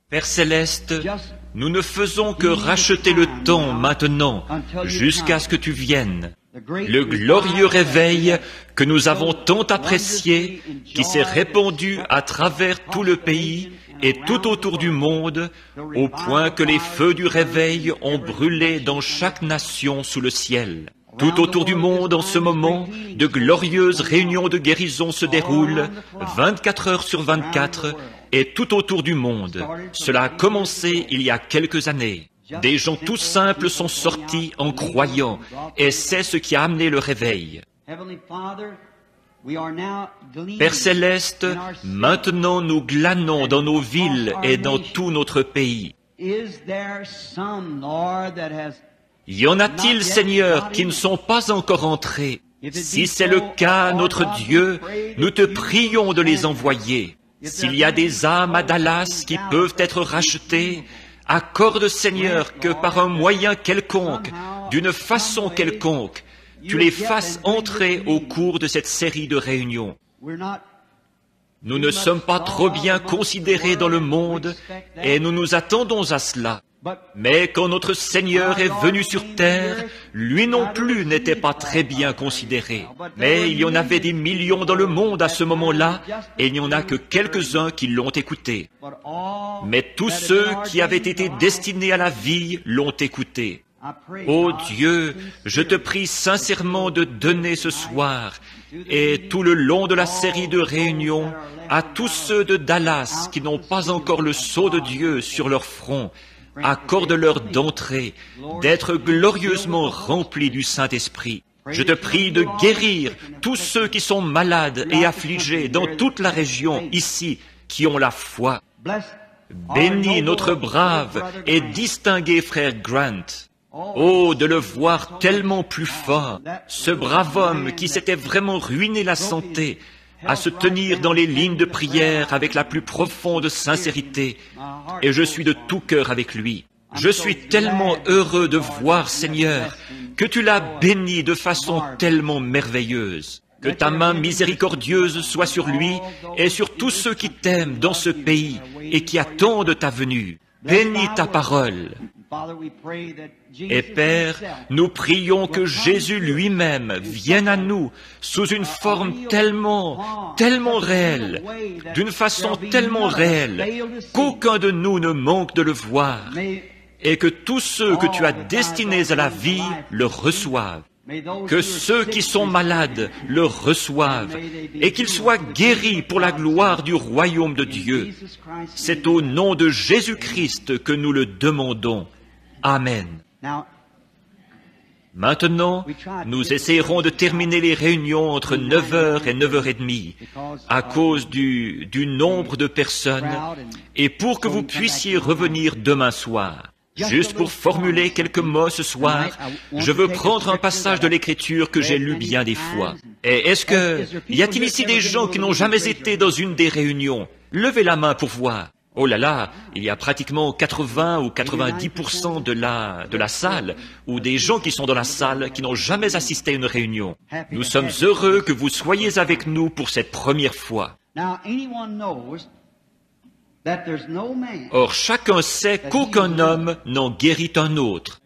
Père Céleste, nous ne faisons que racheter le temps maintenant, jusqu'à ce que tu viennes. Le glorieux réveil que nous avons tant apprécié, qui s'est répandu à travers tout le pays et tout autour du monde, au point que les feux du réveil ont brûlé dans chaque nation sous le ciel. Tout autour du monde, en ce moment, de glorieuses réunions de guérison se déroulent, 24 heures sur 24, et tout autour du monde. Cela a commencé il y a quelques années. Des gens tout simples sont sortis en croyant, et c'est ce qui a amené le réveil. Père Céleste, maintenant nous glanons dans nos villes et dans tout notre pays. Y en a-t-il, Seigneur, qui ne sont pas encore entrés? Si c'est le cas, notre Dieu, nous te prions de les envoyer. S'il y a des âmes à Dallas qui peuvent être rachetées, accorde, Seigneur, que par un moyen quelconque, d'une façon quelconque, tu les fasses entrer au cours de cette série de réunions. Nous ne sommes pas trop bien considérés dans le monde et nous nous attendons à cela. Mais quand notre Seigneur est venu sur terre, lui non plus n'était pas très bien considéré. Mais il y en avait des millions dans le monde à ce moment-là, et il n'y en a que quelques-uns qui l'ont écouté. Mais tous ceux qui avaient été destinés à la vie l'ont écouté. Ô Dieu, je te prie sincèrement de donner ce soir, et tout le long de la série de réunions, à tous ceux de Dallas qui n'ont pas encore le sceau de Dieu sur leur front, accorde-leur d'entrer, d'être glorieusement remplis du Saint-Esprit. Je te prie de guérir tous ceux qui sont malades et affligés dans toute la région ici, qui ont la foi. Bénis notre brave et distingué frère Grant. Oh, de le voir tellement plus fort, ce brave homme qui s'était vraiment ruiné la santé, à se tenir dans les lignes de prière avec la plus profonde sincérité, et je suis de tout cœur avec lui. Je suis tellement heureux de voir, Seigneur, que tu l'as béni de façon tellement merveilleuse. Que ta main miséricordieuse soit sur lui et sur tous ceux qui t'aiment dans ce pays et qui attendent ta venue. Bénis ta parole. Et Père, nous prions que Jésus lui-même vienne à nous sous une forme tellement réelle, d'une façon tellement réelle, qu'aucun de nous ne manque de le voir, et que tous ceux que tu as destinés à la vie le reçoivent. Que ceux qui sont malades le reçoivent et qu'ils soient guéris pour la gloire du royaume de Dieu. C'est au nom de Jésus-Christ que nous le demandons. Amen. Maintenant, nous essayerons de terminer les réunions entre 9h et 9h30 à cause du nombre de personnes et pour que vous puissiez revenir demain soir. Juste pour formuler quelques mots ce soir, je veux prendre un passage de l'Écriture que j'ai lu bien des fois. Et y a-t-il ici des gens qui n'ont jamais été dans une des réunions? Levez la main pour voir. Oh là là, il y a pratiquement 80 ou 90% de la salle, ou des gens qui sont dans la salle qui n'ont jamais assisté à une réunion. Nous sommes heureux que vous soyez avec nous pour cette première fois. Or, chacun sait qu'aucun homme n'en guérit un autre.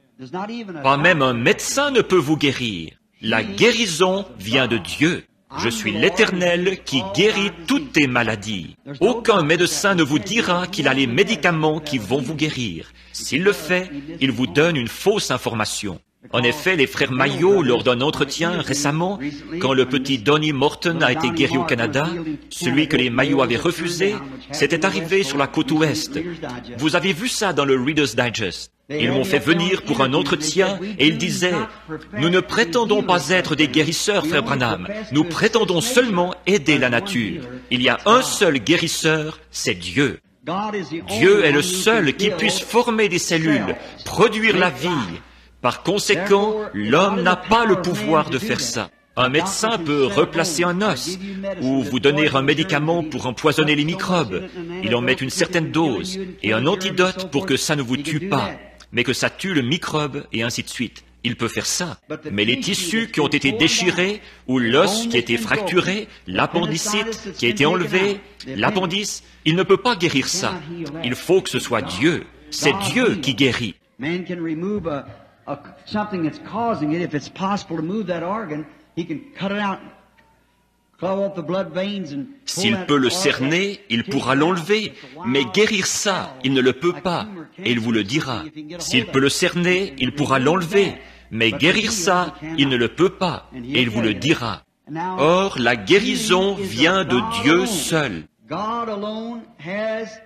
Pas même un médecin ne peut vous guérir. La guérison vient de Dieu. Je suis l'Éternel qui guérit toutes tes maladies. Aucun médecin ne vous dira qu'il a les médicaments qui vont vous guérir. S'il le fait, il vous donne une fausse information. En effet, les frères Mayo, lors d'un entretien récemment, quand le petit Donnie Morton a été guéri au Canada, celui que les Mayo avaient refusé, c'était arrivé sur la côte ouest. Vous avez vu ça dans le Reader's Digest. Ils m'ont fait venir pour un entretien et ils disaient « Nous ne prétendons pas être des guérisseurs, frère Branham. Nous prétendons seulement aider la nature. Il y a un seul guérisseur, c'est Dieu. Dieu est le seul qui puisse former des cellules, produire la vie. Par conséquent, l'homme n'a pas le pouvoir de faire ça. Un médecin peut replacer un os ou vous donner un médicament pour empoisonner les microbes. Il en met une certaine dose et un antidote pour que ça ne vous tue pas, mais que ça tue le microbe et ainsi de suite. il peut faire ça. Mais les tissus qui ont été déchirés, ou l'os qui a été fracturé, l'appendicite qui a été enlevé, l'appendice, il ne peut pas guérir ça. Il faut que ce soit Dieu. C'est Dieu qui guérit. Man can remove something that's causing it. If it's possible to move that organ, he can cut it out, clog up the blood veins and S'il peut le cerner, il pourra l'enlever, mais guérir ça, il ne le peut pas, et il vous le dira. S'il peut le cerner, il pourra l'enlever, mais guérir ça, il ne le peut pas, et il vous le dira. Or, la guérison vient de Dieu seul.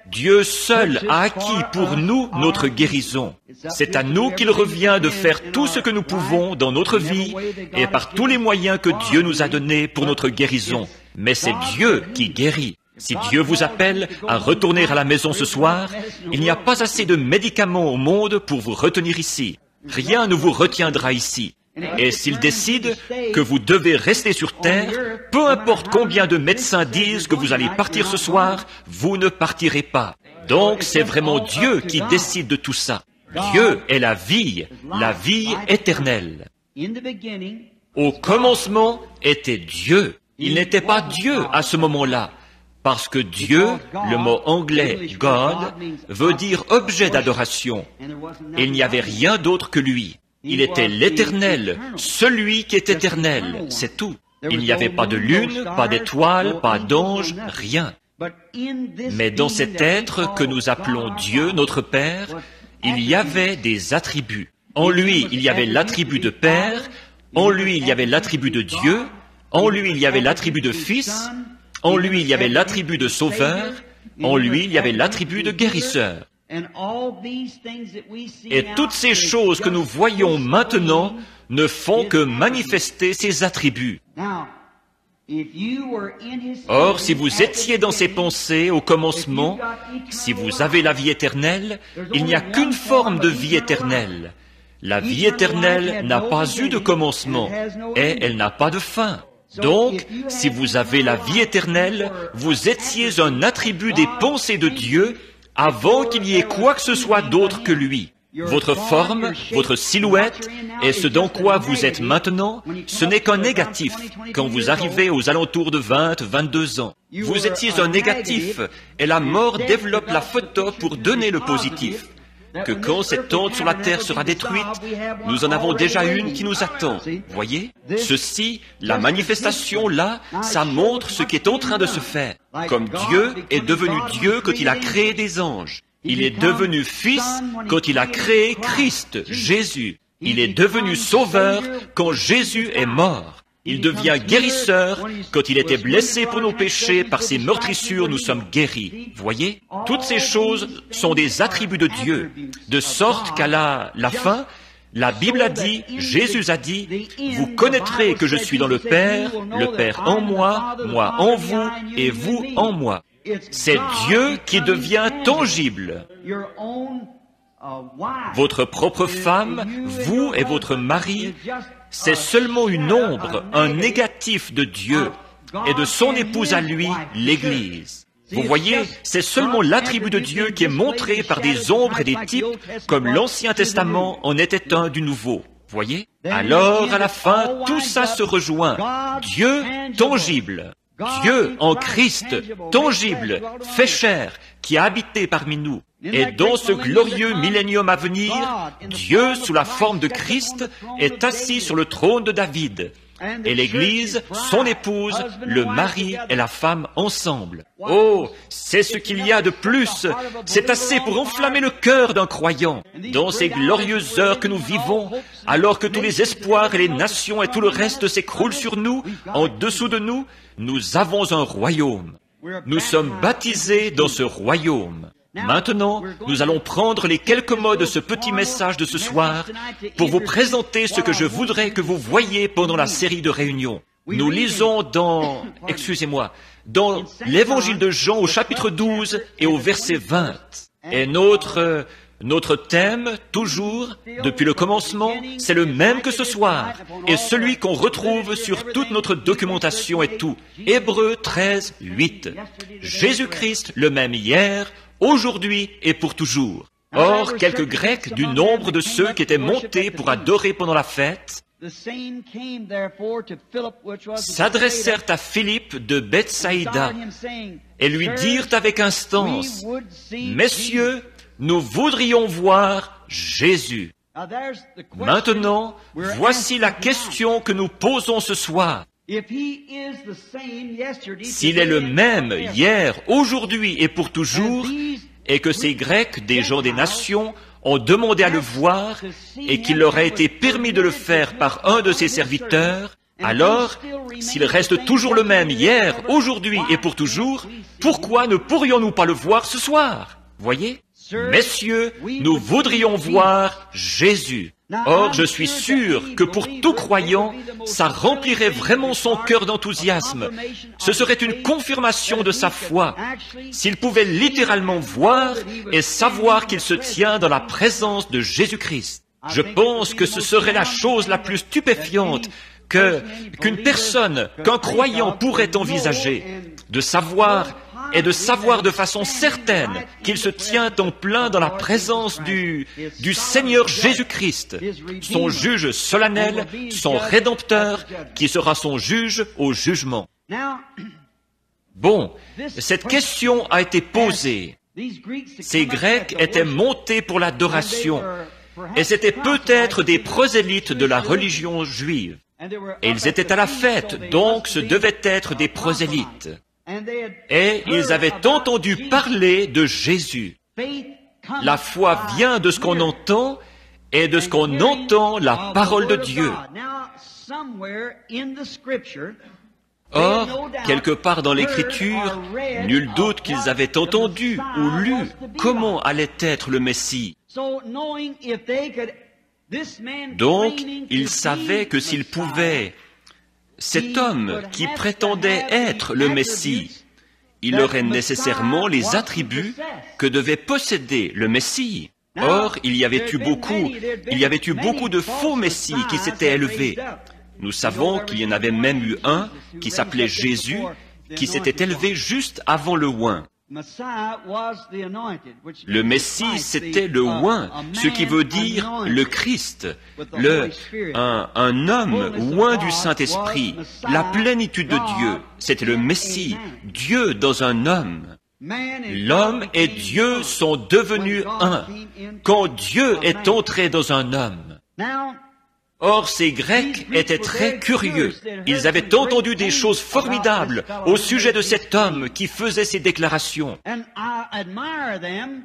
Dieu seul a acquis pour nous notre guérison. C'est à nous qu'il revient de faire tout ce que nous pouvons dans notre vie et par tous les moyens que Dieu nous a donnés pour notre guérison. Mais c'est Dieu qui guérit. Si Dieu vous appelle à retourner à la maison ce soir, il n'y a pas assez de médicaments au monde pour vous retenir ici. Rien ne vous retiendra ici. Et s'il décide que vous devez rester sur terre, peu importe combien de médecins disent que vous allez partir ce soir, vous ne partirez pas. Donc c'est vraiment Dieu qui décide de tout ça. Dieu est la vie éternelle. Au commencement était Dieu. Il n'était pas Dieu à ce moment-là. Parce que Dieu, le mot anglais « God » veut dire objet d'adoration. Et il n'y avait rien d'autre que lui. Il était l'Éternel, celui qui est éternel, c'est tout. Il n'y avait pas de lune, pas d'étoile, pas d'ange, rien. Mais dans cet être que nous appelons Dieu, notre Père, il y avait des attributs. En lui, il y avait l'attribut de Père, en lui, il y avait l'attribut de Dieu, en lui, il y avait l'attribut de Fils, en lui, il y avait l'attribut de Sauveur, en lui, il y avait l'attribut de Guérisseur. Et toutes ces choses que nous voyons maintenant ne font que manifester ces attributs. Or, si vous étiez dans ces pensées au commencement, si vous avez la vie éternelle, il n'y a qu'une forme de vie éternelle. La vie éternelle n'a pas eu de commencement et elle n'a pas de fin. Donc, si vous avez la vie éternelle, vous étiez un attribut des pensées de Dieu avant qu'il y ait quoi que ce soit d'autre que lui. Votre forme, votre silhouette et ce dans quoi vous êtes maintenant, ce n'est qu'un négatif quand vous arrivez aux alentours de 20, 22 ans. Vous étiez un négatif et la mort développe la photo pour donner le positif. Que quand cette tente sur la terre sera détruite, nous en avons déjà une qui nous attend. Voyez? Ceci, la manifestation là, ça montre ce qui est en train de se faire. Comme Dieu est devenu Dieu quand il a créé des anges. Il est devenu Fils quand il a créé Christ, Jésus. Il est devenu Sauveur quand Jésus est mort. Il devient guérisseur quand il était blessé pour nos péchés, par ses meurtrissures nous sommes guéris. Voyez? Toutes ces choses sont des attributs de Dieu, de sorte qu'à la fin, la Bible a dit, Jésus a dit, vous connaîtrez que je suis dans le Père en moi, moi en vous, et vous en moi. C'est Dieu qui devient tangible. Votre propre femme, vous et votre mari, c'est seulement une ombre, un négatif de Dieu et de son épouse à lui, l'Église. Vous voyez, c'est seulement l'attribut de Dieu qui est montré par des ombres et des types, comme l'Ancien Testament en était un du Nouveau. Voyez? Alors, à la fin, tout ça se rejoint. Dieu tangible. Dieu en Christ, tangible, fait chair, qui a habité parmi nous. Et dans ce glorieux millénium à venir, Dieu, sous la forme de Christ, est assis sur le trône de David. Et l'Église, son épouse, le mari et la femme ensemble. Oh, c'est ce qu'il y a de plus. C'est assez pour enflammer le cœur d'un croyant. Dans ces glorieuses heures que nous vivons, alors que tous les espoirs et les nations et tout le reste s'écroulent sur nous, en dessous de nous, nous avons un royaume. Nous sommes baptisés dans ce royaume. Maintenant, nous allons prendre les quelques mots de ce petit message de ce soir pour vous présenter ce que je voudrais que vous voyiez pendant la série de réunions. Nous lisons dans l'évangile de Jean au chapitre 12 et au verset 20. Et notre thème, toujours, depuis le commencement, c'est le même que ce soir, et celui qu'on retrouve sur toute notre documentation et tout. Hébreux 13, 8. Jésus-Christ, le même hier, aujourd'hui et pour toujours. Or, quelques Grecs du nombre de ceux qui étaient montés pour adorer pendant la fête s'adressèrent à Philippe de Bethsaïda et lui dirent avec instance, « Messieurs, nous voudrions voir Jésus. » Maintenant, voici la question que nous posons ce soir. S'il est le même hier, aujourd'hui et pour toujours, et que ces Grecs, des gens des nations, ont demandé à le voir, et qu'il leur a été permis de le faire par un de ses serviteurs, alors, s'il reste toujours le même hier, aujourd'hui et pour toujours, pourquoi ne pourrions-nous pas le voir ce soir? Voyez? Messieurs, nous voudrions voir Jésus. Or, je suis sûr que pour tout croyant, ça remplirait vraiment son cœur d'enthousiasme. Ce serait une confirmation de sa foi, s'il pouvait littéralement voir et savoir qu'il se tient dans la présence de Jésus-Christ. Je pense que ce serait la chose la plus stupéfiante qu'une personne, qu'un croyant pourrait envisager, de savoir de façon certaine qu'il se tient en plein dans la présence du Seigneur Jésus-Christ, son juge solennel, son rédempteur, qui sera son juge au jugement. Bon, cette question a été posée. Ces Grecs étaient montés pour l'adoration, et c'étaient peut-être des prosélytes de la religion juive. Et ils étaient à la fête, donc ce devaient être des prosélytes. Et ils avaient entendu parler de Jésus. La foi vient de ce qu'on entend, et de ce qu'on entend la parole de Dieu. Or, quelque part dans l'Écriture, nul doute qu'ils avaient entendu ou lu comment allait être le Messie. Donc, ils savaient que s'ils pouvaient, cet homme qui prétendait être le Messie, il aurait nécessairement les attributs que devait posséder le Messie. Or, il y avait eu beaucoup de faux Messies qui s'étaient élevés. Nous savons qu'il y en avait même eu un qui s'appelait Jésus, qui s'était élevé juste avant le oint. Le Messie, c'était le oint, ce qui veut dire le Christ, un homme oint du Saint-Esprit, la plénitude de Dieu. C'était le Messie, Dieu dans un homme. L'homme et Dieu sont devenus un, quand Dieu est entré dans un homme. Or, ces Grecs étaient très curieux. Ils avaient entendu des choses formidables au sujet de cet homme qui faisait ces déclarations.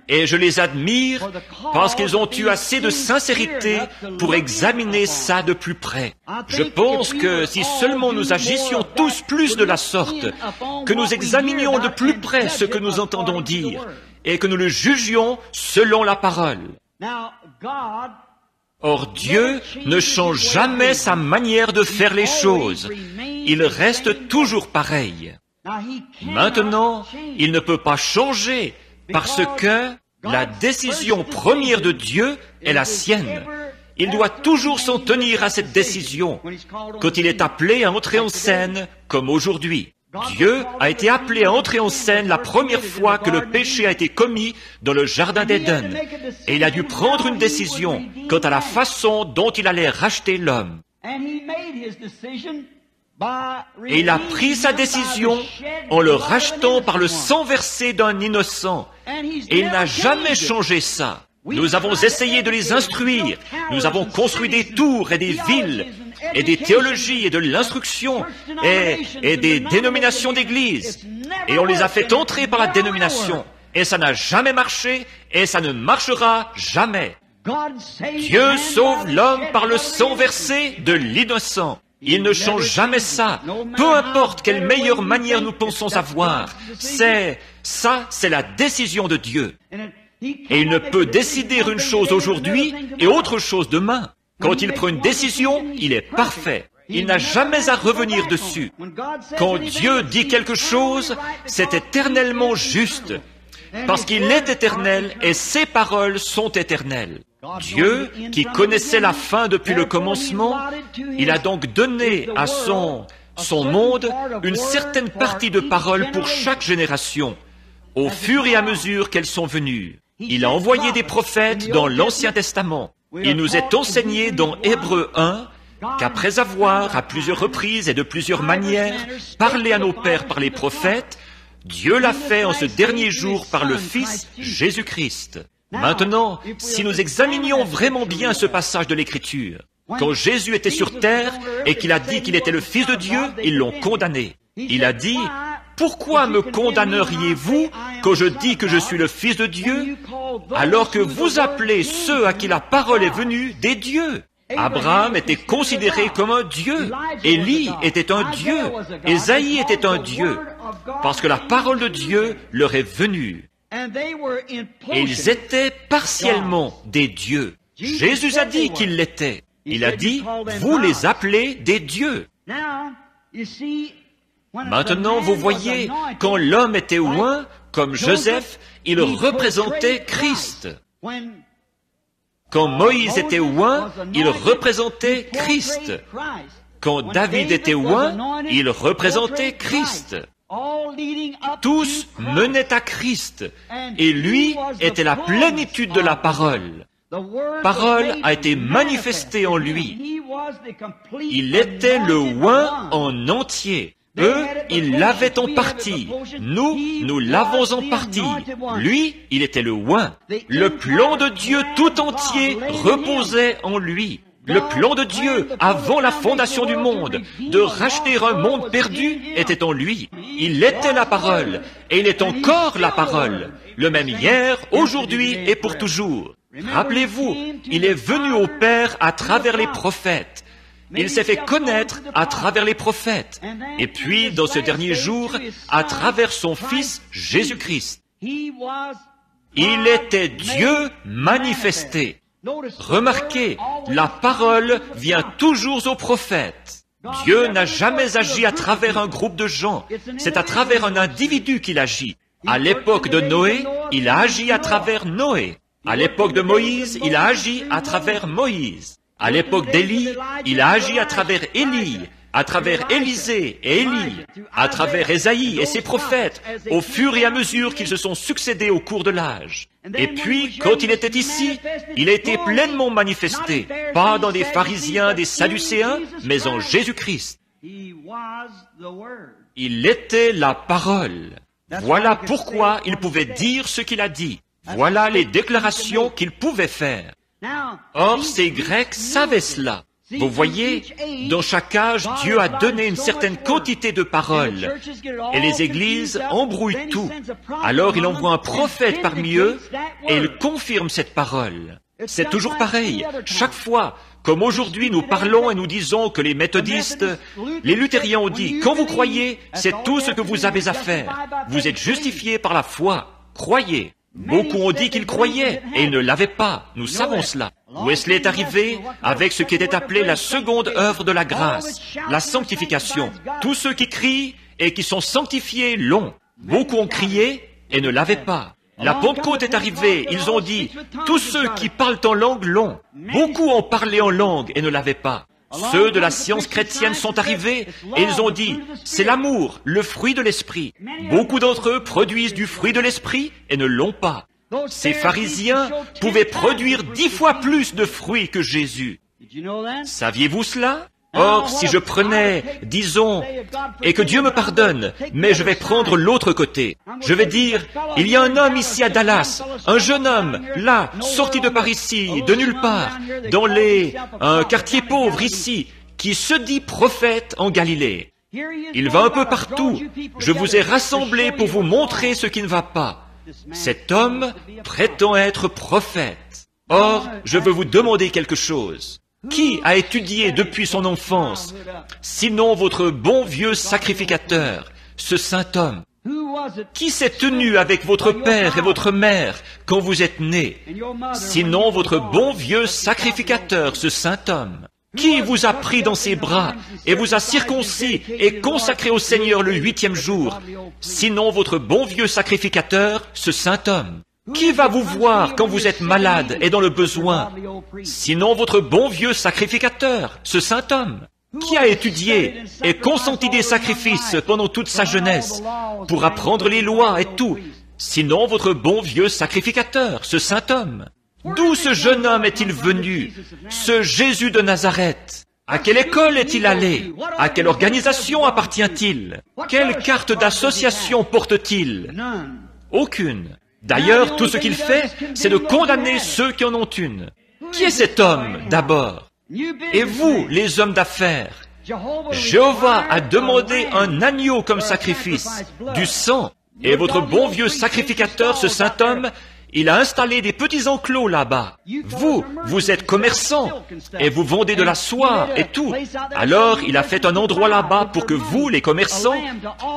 Et je les admire parce qu'ils ont eu assez de sincérité pour examiner ça de plus près. Je pense que si seulement nous agissions tous plus de la sorte, que nous examinions de plus près ce que nous entendons dire, et que nous le jugions selon la parole. Or, Dieu ne change jamais sa manière de faire les choses. Il reste toujours pareil. Maintenant, il ne peut pas changer parce que la décision première de Dieu est la sienne. Il doit toujours s'en tenir à cette décision quand il est appelé à entrer en scène comme aujourd'hui. Dieu a été appelé à entrer en scène la première fois que le péché a été commis dans le jardin d'Éden. Et il a dû prendre une décision quant à la façon dont il allait racheter l'homme. Et il a pris sa décision en le rachetant par le sang versé d'un innocent. Et il n'a jamais changé ça. Nous avons essayé de les instruire. Nous avons construit des tours et des villes, et des théologies et de l'instruction, et des dénominations d'église. Et on les a fait entrer par la dénomination. Et ça n'a jamais marché, et ça ne marchera jamais. Dieu sauve l'homme par le sang versé de l'innocent. Il ne change jamais ça. Peu importe quelle meilleure manière nous pensons avoir. C'est la décision de Dieu. Et il ne peut décider une chose aujourd'hui et autre chose demain. Quand il prend une décision, il est parfait. Il n'a jamais à revenir dessus. Quand Dieu dit quelque chose, c'est éternellement juste. Parce qu'il est éternel et ses paroles sont éternelles. Dieu, qui connaissait la fin depuis le commencement, il a donc donné à son monde une certaine partie de paroles pour chaque génération, au fur et à mesure qu'elles sont venues. Il a envoyé des prophètes dans l'Ancien Testament. Il nous est enseigné dans Hébreux 1 qu'après avoir, à plusieurs reprises et de plusieurs manières, parlé à nos pères par les prophètes, Dieu l'a fait en ce dernier jour par le Fils Jésus-Christ. Maintenant, si nous examinions vraiment bien ce passage de l'Écriture, quand Jésus était sur terre et qu'il a dit qu'il était le Fils de Dieu, ils l'ont condamné. Il a dit, « Pourquoi me condamneriez-vous quand je dis que je suis le Fils de Dieu, alors que vous appelez ceux à qui la parole est venue des dieux ?» Abraham était considéré comme un Dieu. Élie était un Dieu. Ésaïe était un Dieu. Parce que la parole de Dieu leur est venue. Et ils étaient partiellement des dieux. Jésus a dit qu'ils l'étaient. Il a dit, vous les appelez des dieux. Maintenant, vous voyez, quand l'homme était oint, comme Joseph, il représentait Christ. Quand Moïse était oint, il représentait Christ. Quand David était oint, il représentait Christ. Tous menaient à Christ, et lui était la plénitude de la parole. Parole a été manifestée en lui. Il était le oint en entier. Eux, ils l'avaient en partie. Nous l'avons en partie. Lui, il était le oint. Le plan de Dieu tout entier reposait en lui. Le plan de Dieu, avant la fondation du monde, de racheter un monde perdu, était en lui. Il était la parole, et il est encore la parole, le même hier, aujourd'hui et pour toujours. Rappelez-vous, il est venu au Père à travers les prophètes. Il s'est fait connaître à travers les prophètes. Et puis, dans ce dernier jour, à travers son Fils Jésus-Christ. Il était Dieu manifesté. Remarquez, la parole vient toujours aux prophètes. Dieu n'a jamais agi à travers un groupe de gens. C'est à travers un individu qu'il agit. À l'époque de Noé, il a agi à travers Noé. À l'époque de Moïse, il a agi à travers Moïse. À l'époque d'Élie, il a agi à travers Élie, à travers Élisée et Élie, à travers Ésaïe et ses prophètes, au fur et à mesure qu'ils se sont succédés au cours de l'âge. Et puis, quand il était ici, il a été pleinement manifesté, pas dans des pharisiens, des sadducéens, mais en Jésus-Christ. Il était la parole. Voilà pourquoi il pouvait dire ce qu'il a dit. Voilà les déclarations qu'il pouvait faire. Or, ces Grecs savaient cela. Vous voyez, dans chaque âge, Dieu a donné une certaine quantité de paroles. Et les églises embrouillent tout. Alors il envoie un prophète parmi eux et il confirme cette parole. C'est toujours pareil. Chaque fois, comme aujourd'hui nous parlons et nous disons que les méthodistes, les luthériens ont dit, quand vous croyez, c'est tout ce que vous avez à faire. Vous êtes justifiés par la foi. Croyez. Beaucoup ont dit qu'ils croyaient et ils ne l'avaient pas. Nous savons cela. Wesley est arrivé avec ce qui était appelé la seconde œuvre de la grâce, la sanctification. Tous ceux qui crient et qui sont sanctifiés l'ont. Beaucoup ont crié et ne l'avaient pas. La Pentecôte est arrivée, ils ont dit, tous ceux qui parlent en langue l'ont. Beaucoup ont parlé en langue et ne l'avaient pas. Ceux de la science chrétienne sont arrivés et ils ont dit, c'est l'amour, le fruit de l'esprit. Beaucoup d'entre eux produisent du fruit de l'esprit et ne l'ont pas. Ces pharisiens pouvaient produire 10 fois plus de fruits que Jésus. Saviez-vous cela? Or, si je prenais, disons, et que Dieu me pardonne, mais je vais prendre l'autre côté. Je vais dire, il y a un homme ici à Dallas, un jeune homme, là, sorti de par ici, de nulle part, dans un quartier pauvre ici, qui se dit prophète en Galilée. Il va un peu partout. Je vous ai rassemblés pour vous montrer ce qui ne va pas. Cet homme prétend être prophète. Or, je veux vous demander quelque chose. Qui a étudié depuis son enfance, sinon votre bon vieux sacrificateur, ce saint homme? Qui s'est tenu avec votre père et votre mère quand vous êtes nés, sinon votre bon vieux sacrificateur, ce saint homme? Qui vous a pris dans ses bras et vous a circoncis et consacré au Seigneur le 8e jour, sinon votre bon vieux sacrificateur, ce saint homme? Qui va vous voir quand vous êtes malade et dans le besoin, sinon votre bon vieux sacrificateur, ce saint homme? Qui a étudié et consenti des sacrifices pendant toute sa jeunesse pour apprendre les lois et tout, Sinon votre bon vieux sacrificateur, ce saint homme. D'où ce jeune homme est-il venu, ce Jésus de Nazareth? À quelle école est-il allé? À quelle organisation appartient-il? Quelle carte d'association porte-t-il? Aucune. D'ailleurs, tout ce qu'il fait, c'est de condamner ceux qui en ont une. Qui est cet homme, d'abord? Et vous, les hommes d'affaires? Jéhovah a demandé un agneau comme sacrifice, du sang. Et votre bon vieux sacrificateur, ce saint homme, il a installé des petits enclos là-bas. Vous êtes commerçant, et vous vendez de la soie et tout. Alors, il a fait un endroit là-bas pour que vous, les commerçants,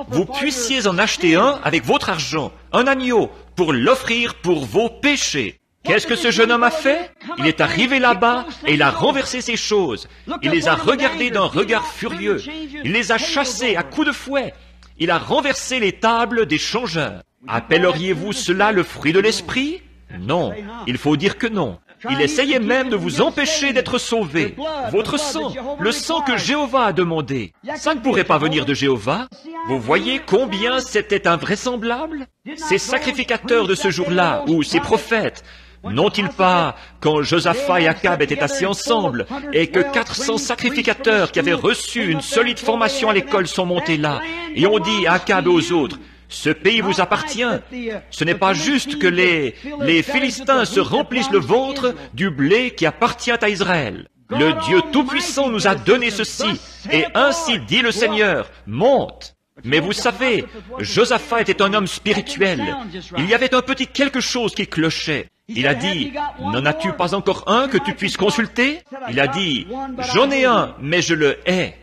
vous puissiez en acheter un avec votre argent, un agneau, pour l'offrir pour vos péchés. Qu'est-ce que ce jeune homme a fait? Il est arrivé là-bas et il a renversé ces choses. Il les a regardées d'un regard furieux. Il les a chassées à coups de fouet. Il a renversé les tables des changeurs. Appelleriez-vous cela le fruit de l'esprit? Non, il faut dire que non. Il essayait même de vous empêcher d'être sauvés. Votre sang, le sang que Jéhovah a demandé, ça ne pourrait pas venir de Jéhovah. Vous voyez combien c'était invraisemblable? Ces sacrificateurs de ce jour-là, ou ces prophètes, n'ont-ils pas, quand Josaphat et Akab étaient assis ensemble, et que 400 sacrificateurs qui avaient reçu une solide formation à l'école sont montés là, et ont dit à Akab et aux autres, « Ce pays vous appartient. Ce n'est pas juste que les Philistins se remplissent le ventre du blé qui appartient à Israël. Le Dieu Tout-Puissant nous a donné ceci, et ainsi dit le Seigneur, monte. » Mais vous savez, Josaphat était un homme spirituel. Il y avait un petit quelque chose qui clochait. Il a dit, « N'en as-tu pas encore un que tu puisses consulter ?» Il a dit, « J'en ai un, mais je le hais. »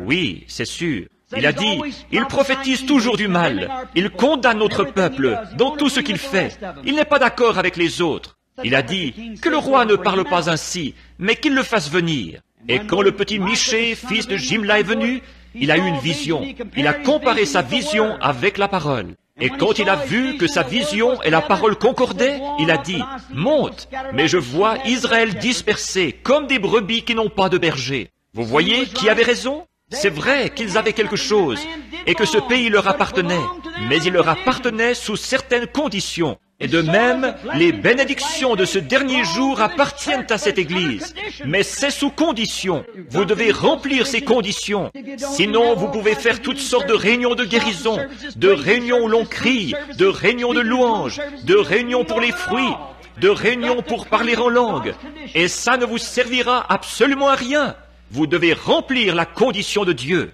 Oui, c'est sûr. Il a dit, « Il prophétise toujours du mal. Il condamne notre peuple dans tout ce qu'il fait. Il n'est pas d'accord avec les autres. » Il a dit, « Que le roi ne parle pas ainsi, mais qu'il le fasse venir. » Et quand le petit Michée, fils de Jimla, est venu, il a eu une vision. Il a comparé sa vision avec la parole. Et quand il a vu que sa vision et la parole concordaient, il a dit, « Monte, mais je vois Israël dispersé, comme des brebis qui n'ont pas de berger. » Vous voyez qui avait raison? C'est vrai qu'ils avaient quelque chose, et que ce pays leur appartenait, mais il leur appartenait sous certaines conditions. Et de même, les bénédictions de ce dernier jour appartiennent à cette Église. Mais c'est sous condition. Vous devez remplir ces conditions. Sinon, vous pouvez faire toutes sortes de réunions de guérison, de réunions où l'on crie, de réunions de louanges, de réunions pour les fruits, de réunions pour parler en langue. Et ça ne vous servira absolument à rien. Vous devez remplir la condition de Dieu.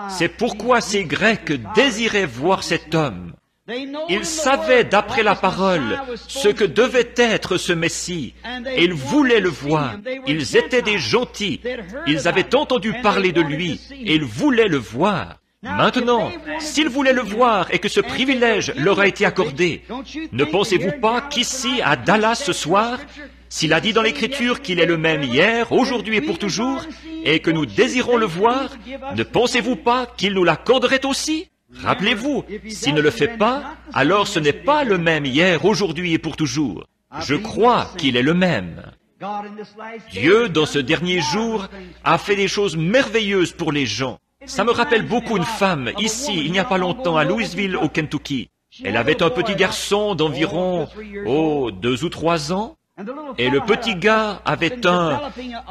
C'est pourquoi ces Grecs désiraient voir cet homme. Ils savaient, d'après la parole, ce que devait être ce Messie, et ils voulaient le voir. Ils étaient des gentils. Ils avaient entendu parler de lui, et ils voulaient le voir. Maintenant, s'ils voulaient le voir et que ce privilège leur a été accordé, ne pensez-vous pas qu'ici, à Dallas ce soir, s'il a dit dans l'Écriture qu'il est le même hier, aujourd'hui et pour toujours, et que nous désirons le voir, ne pensez-vous pas qu'il nous l'accorderait aussi? Rappelez-vous, s'il ne le fait pas, alors ce n'est pas le même hier, aujourd'hui et pour toujours. Je crois qu'il est le même. Dieu, dans ce dernier jour, a fait des choses merveilleuses pour les gens. Ça me rappelle beaucoup une femme, ici, il n'y a pas longtemps, à Louisville, au Kentucky. Elle avait un petit garçon d'environ, 2 ou 3 ans, et le petit gars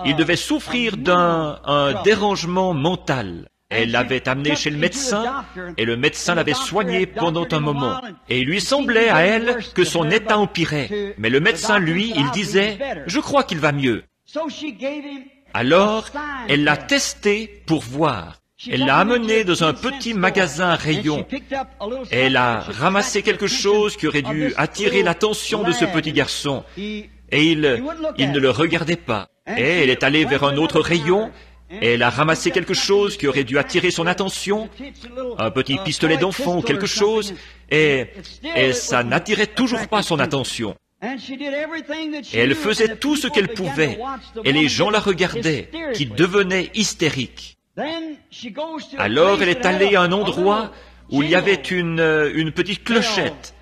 il devait souffrir d'un dérangement mental. Elle l'avait amené chez le médecin, et le médecin l'avait soigné pendant un moment. Et il lui semblait à elle que son état empirait. Mais le médecin, lui, il disait, « Je crois qu'il va mieux. » Alors, elle l'a testé pour voir. Elle l'a amené dans un petit magasin à rayons. Elle a ramassé quelque chose qui aurait dû attirer l'attention de ce petit garçon. Et il ne le regardait pas. Et elle est allée vers un autre rayon. Et elle a ramassé quelque chose qui aurait dû attirer son attention, un petit pistolet d'enfant ou quelque chose, et ça n'attirait toujours pas son attention. Et elle faisait tout ce qu'elle pouvait, et les gens la regardaient, qui devenaient hystériques. Alors elle est allée à un endroit où il y avait une petite clochette.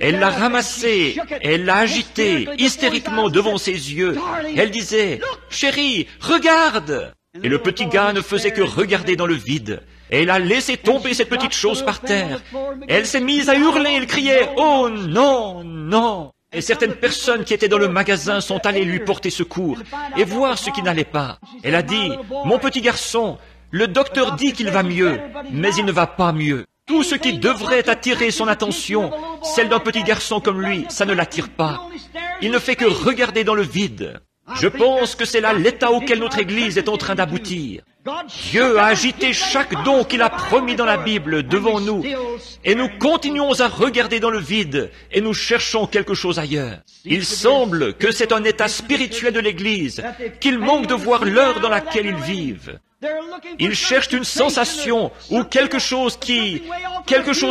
Elle l'a ramassée, elle l'a agitée hystériquement devant ses yeux. Elle disait, « Chérie, regarde !» Et le petit gars ne faisait que regarder dans le vide. Et elle a laissé tomber cette petite chose par terre. Elle s'est mise à hurler, elle criait « Oh non, non !» Et certaines personnes qui étaient dans le magasin sont allées lui porter secours et voir ce qui n'allait pas. Elle a dit « Mon petit garçon, le docteur dit qu'il va mieux, mais il ne va pas mieux. Tout ce qui devrait attirer son attention, celle d'un petit garçon comme lui, ça ne l'attire pas. Il ne fait que regarder dans le vide. » Je pense que c'est là l'état auquel notre Église est en train d'aboutir. Dieu a agité chaque don qu'il a promis dans la Bible devant nous, et nous continuons à regarder dans le vide, et nous cherchons quelque chose ailleurs. Il semble que c'est un état spirituel de l'Église, qu'il manque de voir l'heure dans laquelle ils vivent. Ils cherchent une sensation ou quelque chose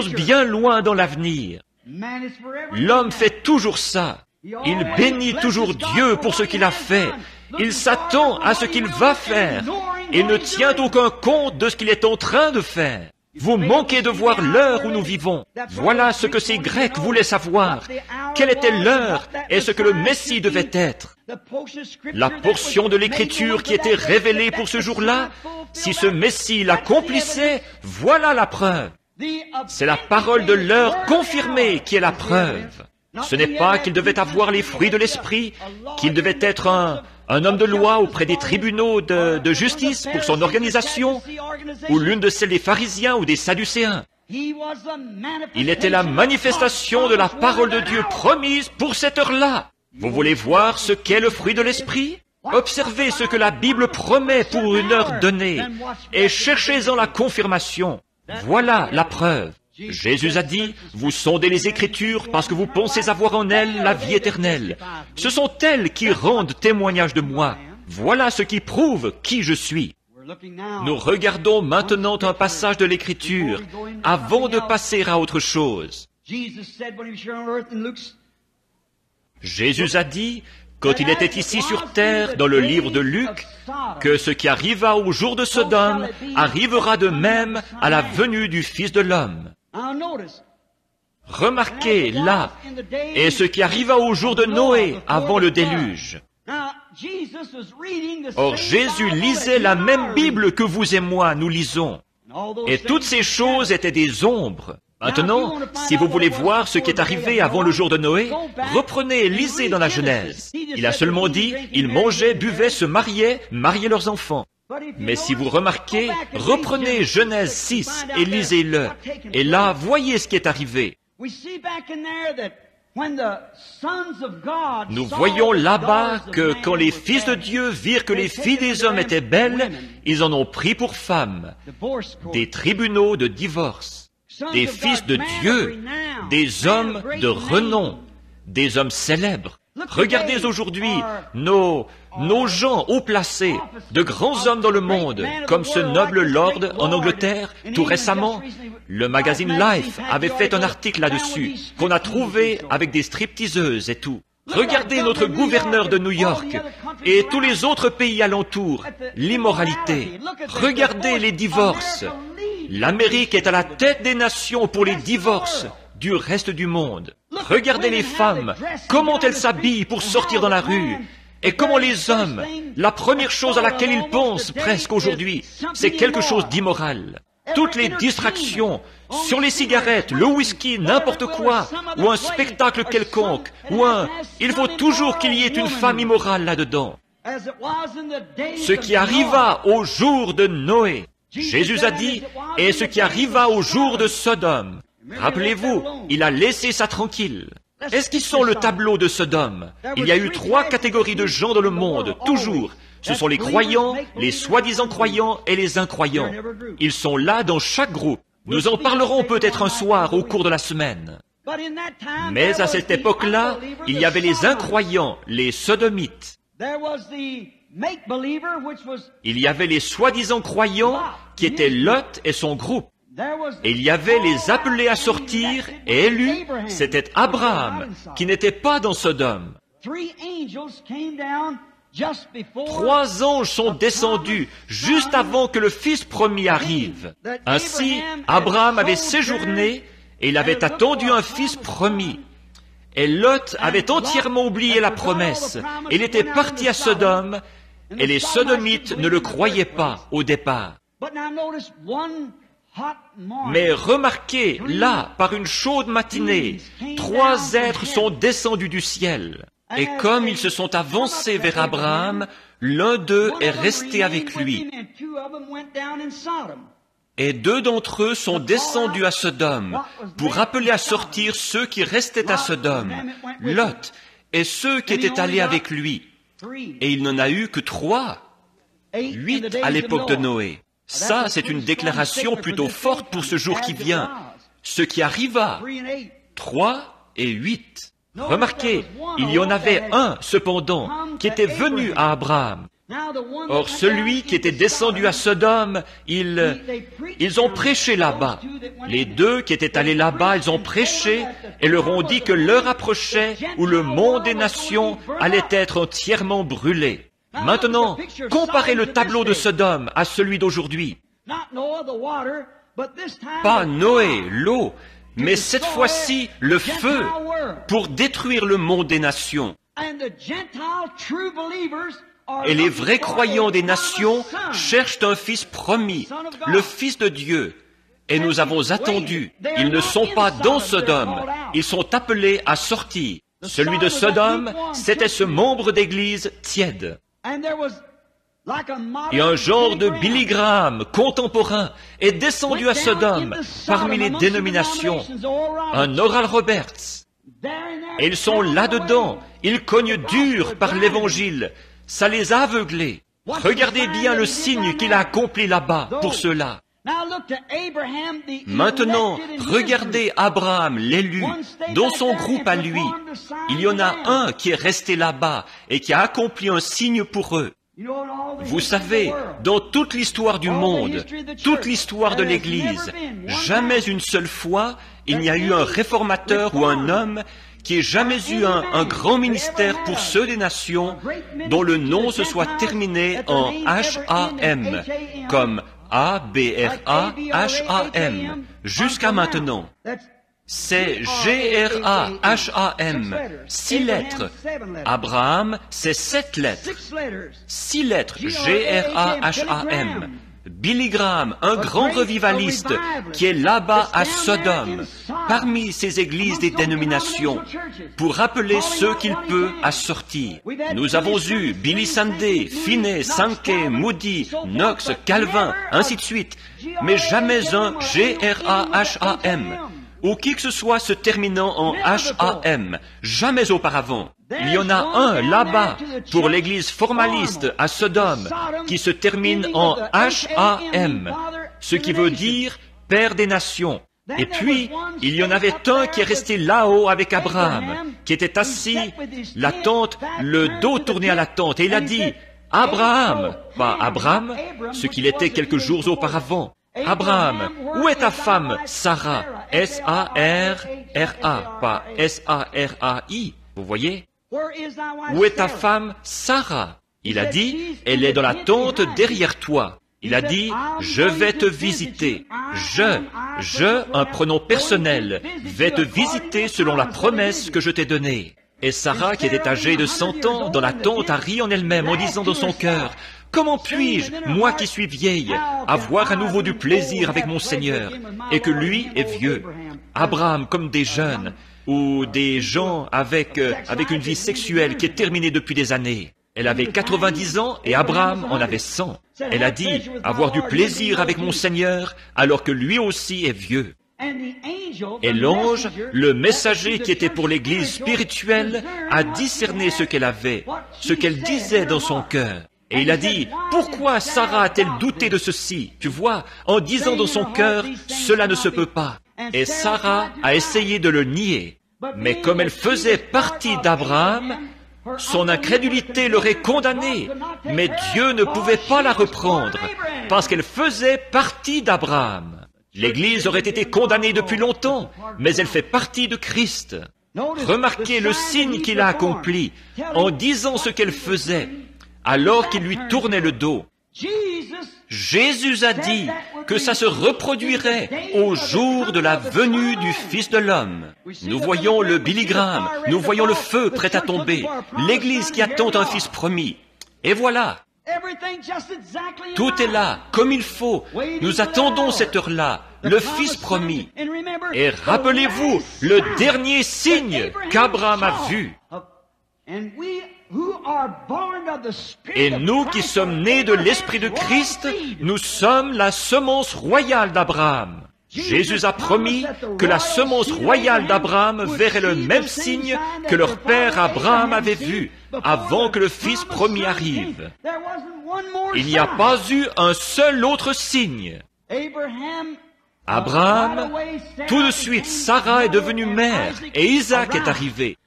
bien loin dans l'avenir. L'homme fait toujours ça. Il bénit toujours Dieu pour ce qu'il a fait. Il s'attend à ce qu'il va faire. Il ne tient aucun compte de ce qu'il est en train de faire. Vous manquez de voir l'heure où nous vivons. Voilà ce que ces Grecs voulaient savoir. Quelle était l'heure et ce que le Messie devait être. La portion de l'Écriture qui était révélée pour ce jour-là, si ce Messie l'accomplissait, voilà la preuve. C'est la parole de l'heure confirmée qui est la preuve. Ce n'est pas qu'il devait avoir les fruits de l'esprit, qu'il devait être un homme de loi auprès des tribunaux de justice pour son organisation, ou l'une de celles des pharisiens ou des sadducéens. Il était la manifestation de la parole de Dieu promise pour cette heure-là. Vous voulez voir ce qu'est le fruit de l'esprit? Observez ce que la Bible promet pour une heure donnée, et cherchez-en la confirmation. Voilà la preuve. Jésus a dit, « Vous sondez les Écritures parce que vous pensez avoir en elles la vie éternelle. Ce sont elles qui rendent témoignage de moi. Voilà ce qui prouve qui je suis. » Nous regardons maintenant un passage de l'Écriture avant de passer à autre chose. Jésus a dit, quand il était ici sur terre, dans le livre de Luc, que ce qui arriva au jour de Sodome arrivera de même à la venue du Fils de l'homme. Remarquez là, et ce qui arriva au jour de Noé avant le déluge. Or Jésus lisait la même Bible que vous et moi nous lisons. Et toutes ces choses étaient des ombres. Maintenant, si vous voulez voir ce qui est arrivé avant le jour de Noé, reprenez et lisez dans la Genèse. Il a seulement dit, ils mangeaient, buvaient, se mariaient leurs enfants. Mais si vous remarquez, reprenez Genèse 6 et lisez-le. Et là, voyez ce qui est arrivé. Nous voyons là-bas que quand les fils de Dieu virent que les filles des hommes étaient belles, ils en ont pris pour femmes des tribunaux de divorce. Des fils de Dieu, des hommes de renom, des hommes célèbres. Regardez aujourd'hui nos gens haut placés, de grands hommes dans le monde, comme ce noble lord en Angleterre, tout récemment. Le magazine Life avait fait un article là-dessus, qu'on a trouvé avec des stripteaseuses et tout. Regardez notre gouverneur de New York et tous les autres pays alentours, l'immoralité. Regardez les divorces. L'Amérique est à la tête des nations pour les divorces du reste du monde. Regardez les femmes, comment elles s'habillent pour sortir dans la rue. Et comment les hommes, la première chose à laquelle ils pensent presque aujourd'hui, c'est quelque chose d'immoral. Toutes les distractions, sur les cigarettes, le whisky, n'importe quoi, ou un spectacle quelconque, il faut toujours qu'il y ait une femme immorale là-dedans. Ce qui arriva au jour de Noé, Jésus a dit, et ce qui arriva au jour de Sodome. Rappelez-vous, il a laissé ça tranquille. Est-ce qu'ils sont le tableau de Sodome? Il y a eu 3 catégories de gens dans le monde, toujours. Ce sont les croyants, les soi-disant croyants et les incroyants. Ils sont là dans chaque groupe. Nous en parlerons peut-être un soir au cours de la semaine. Mais à cette époque-là, il y avait les incroyants, les sodomites. Il y avait les soi-disant croyants qui étaient Lot et son groupe. Et il y avait les appelés à sortir et élus, c'était Abraham, qui n'était pas dans Sodome. 3 anges sont descendus juste avant que le fils promis arrive. Ainsi, Abraham avait séjourné et il avait attendu un fils promis. Et Lot avait entièrement oublié la promesse. Il était parti à Sodome et les sodomites ne le croyaient pas au départ. Mais remarquez, là, par une chaude matinée, 3 êtres sont descendus du ciel. Et comme ils se sont avancés vers Abraham, l'un d'eux est resté avec lui. Et 2 d'entre eux sont descendus à Sodome pour appeler à sortir ceux qui restaient à Sodome, Lot, et ceux qui étaient allés avec lui. Et il n'en a eu que 3, 8 à l'époque de Noé. Ça, c'est une déclaration plutôt forte pour ce jour qui vient. Ce qui arriva, 3 et 8. Remarquez, il y en avait un, cependant, qui était venu à Abraham. Or, celui qui était descendu à Sodome, ils ont prêché là-bas. Les 2 qui étaient allés là-bas, ils ont prêché et leur ont dit que l'heure approchait où le monde des nations allait être entièrement brûlé. Maintenant, comparez le tableau de Sodome à celui d'aujourd'hui. Pas Noé, l'eau, mais cette fois-ci le feu pour détruire le monde des nations. Et les vrais croyants des nations cherchent un fils promis, le Fils de Dieu. Et nous avons attendu. Ils ne sont pas dans Sodome. Ils sont appelés à sortir. Celui de Sodome, c'était ce membre d'église tiède. Et un genre de Billy Graham contemporain est descendu à Sodome parmi les dénominations, un Oral Roberts. Et ils sont là-dedans, ils cognent dur par l'Évangile, ça les a aveuglés. Regardez bien le signe qu'il a accompli là-bas pour ceux-là. Maintenant, regardez Abraham, l'élu, dans son groupe à lui. Il y en a un qui est resté là-bas et qui a accompli un signe pour eux. Vous savez, dans toute l'histoire du monde, toute l'histoire de l'Église, jamais une seule fois, il n'y a eu un réformateur ou un homme qui ait jamais eu un grand ministère pour ceux des nations dont le nom se soit terminé en H-A-M, comme A-B-R-A-H-A-M, jusqu'à maintenant. C'est G-R-A-H-A-M, 6 lettres. Abraham, c'est 7 lettres. 6 lettres, G-R-A-H-A-M. Billy Graham, un grand revivaliste, qui est là-bas à Sodome, parmi ces églises des dénominations, pour rappeler ceux qu'il peut à sortir. Nous avons eu Billy Sunday, Finney, Sankey, Moody, Knox, Calvin, ainsi de suite, mais jamais un G-R-A-H-A-M, ou qui que ce soit se terminant en H-A-M, jamais auparavant. Il y en a un là-bas pour l'église formaliste à Sodome qui se termine en H-A-M, ce qui veut dire Père des nations. Et puis, il y en avait un qui est resté là-haut avec Abraham, qui était assis, la tente, le dos tourné à la tente, et il a dit, Abraham, pas Abraham, ce qu'il était quelques jours auparavant. Abraham, où est ta femme, Sarah? S-A-R-R-A, pas S-A-R-A-I, vous voyez? Où est ta femme, Sarah? Il a dit, elle est dans la tente derrière toi. Il a dit, je vais te visiter. Un pronom personnel, vais te visiter selon la promesse que je t'ai donnée. Et Sarah, qui était âgée de 100 ans, dans la tente, a ri en elle-même en disant dans son cœur, comment puis-je, moi qui suis vieille, avoir à nouveau du plaisir avec mon Seigneur, et que lui est vieux? Abraham comme des jeunes, ou des gens avec une vie sexuelle qui est terminée depuis des années. Elle avait 90 ans et Abraham en avait 100. Elle a dit, avoir du plaisir avec mon Seigneur, alors que lui aussi est vieux. Et l'ange, le messager qui était pour l'Église spirituelle, a discerné ce qu'elle avait, ce qu'elle disait dans son cœur. Et il a dit, pourquoi Sarah a-t-elle douté de ceci? Tu vois, en disant dans son cœur, cela ne se peut pas. Et Sarah a essayé de le nier. Mais comme elle faisait partie d'Abraham, son incrédulité l'aurait condamnée. Mais Dieu ne pouvait pas la reprendre, parce qu'elle faisait partie d'Abraham. L'Église aurait été condamnée depuis longtemps, mais elle fait partie de Christ. Remarquez le signe qu'il a accompli en disant ce qu'elle faisait, alors qu'il lui tournait le dos. Jésus a dit que ça se reproduirait au jour de la venue du Fils de l'homme. Nous voyons le Billy Graham, nous voyons le feu prêt à tomber, l'Église qui attend un Fils promis. Et voilà, Tout est là, comme il faut. Nous attendons cette heure-là, le Fils promis. Et rappelez-vous, le dernier signe qu'Abraham a vu. Et nous qui sommes nés de l'Esprit de Christ, nous sommes la semence royale d'Abraham. Jésus a promis que la semence royale d'Abraham verrait le même signe que leur père Abraham avait vu avant que le Fils promis arrive. Il n'y a pas eu un seul autre signe. Abraham, tout de suite, Sarah est devenue mère et Isaac est arrivé.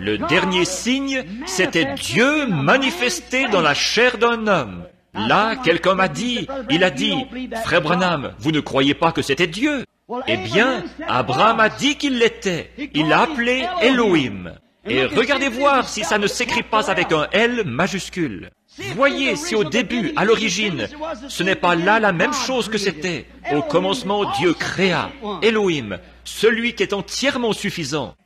Le dernier signe, c'était Dieu manifesté dans la chair d'un homme. Là, quelqu'un m'a dit, il a dit, « Frère Branham, vous ne croyez pas que c'était Dieu ?» Eh bien, Abraham a dit qu'il l'était. Il l'a appelé Elohim. Et regardez voir si ça ne s'écrit pas avec un L majuscule. Voyez si au début, à l'origine, ce n'est pas là la même chose que c'était. Au commencement, Dieu créa, Elohim, celui qui est entièrement suffisant.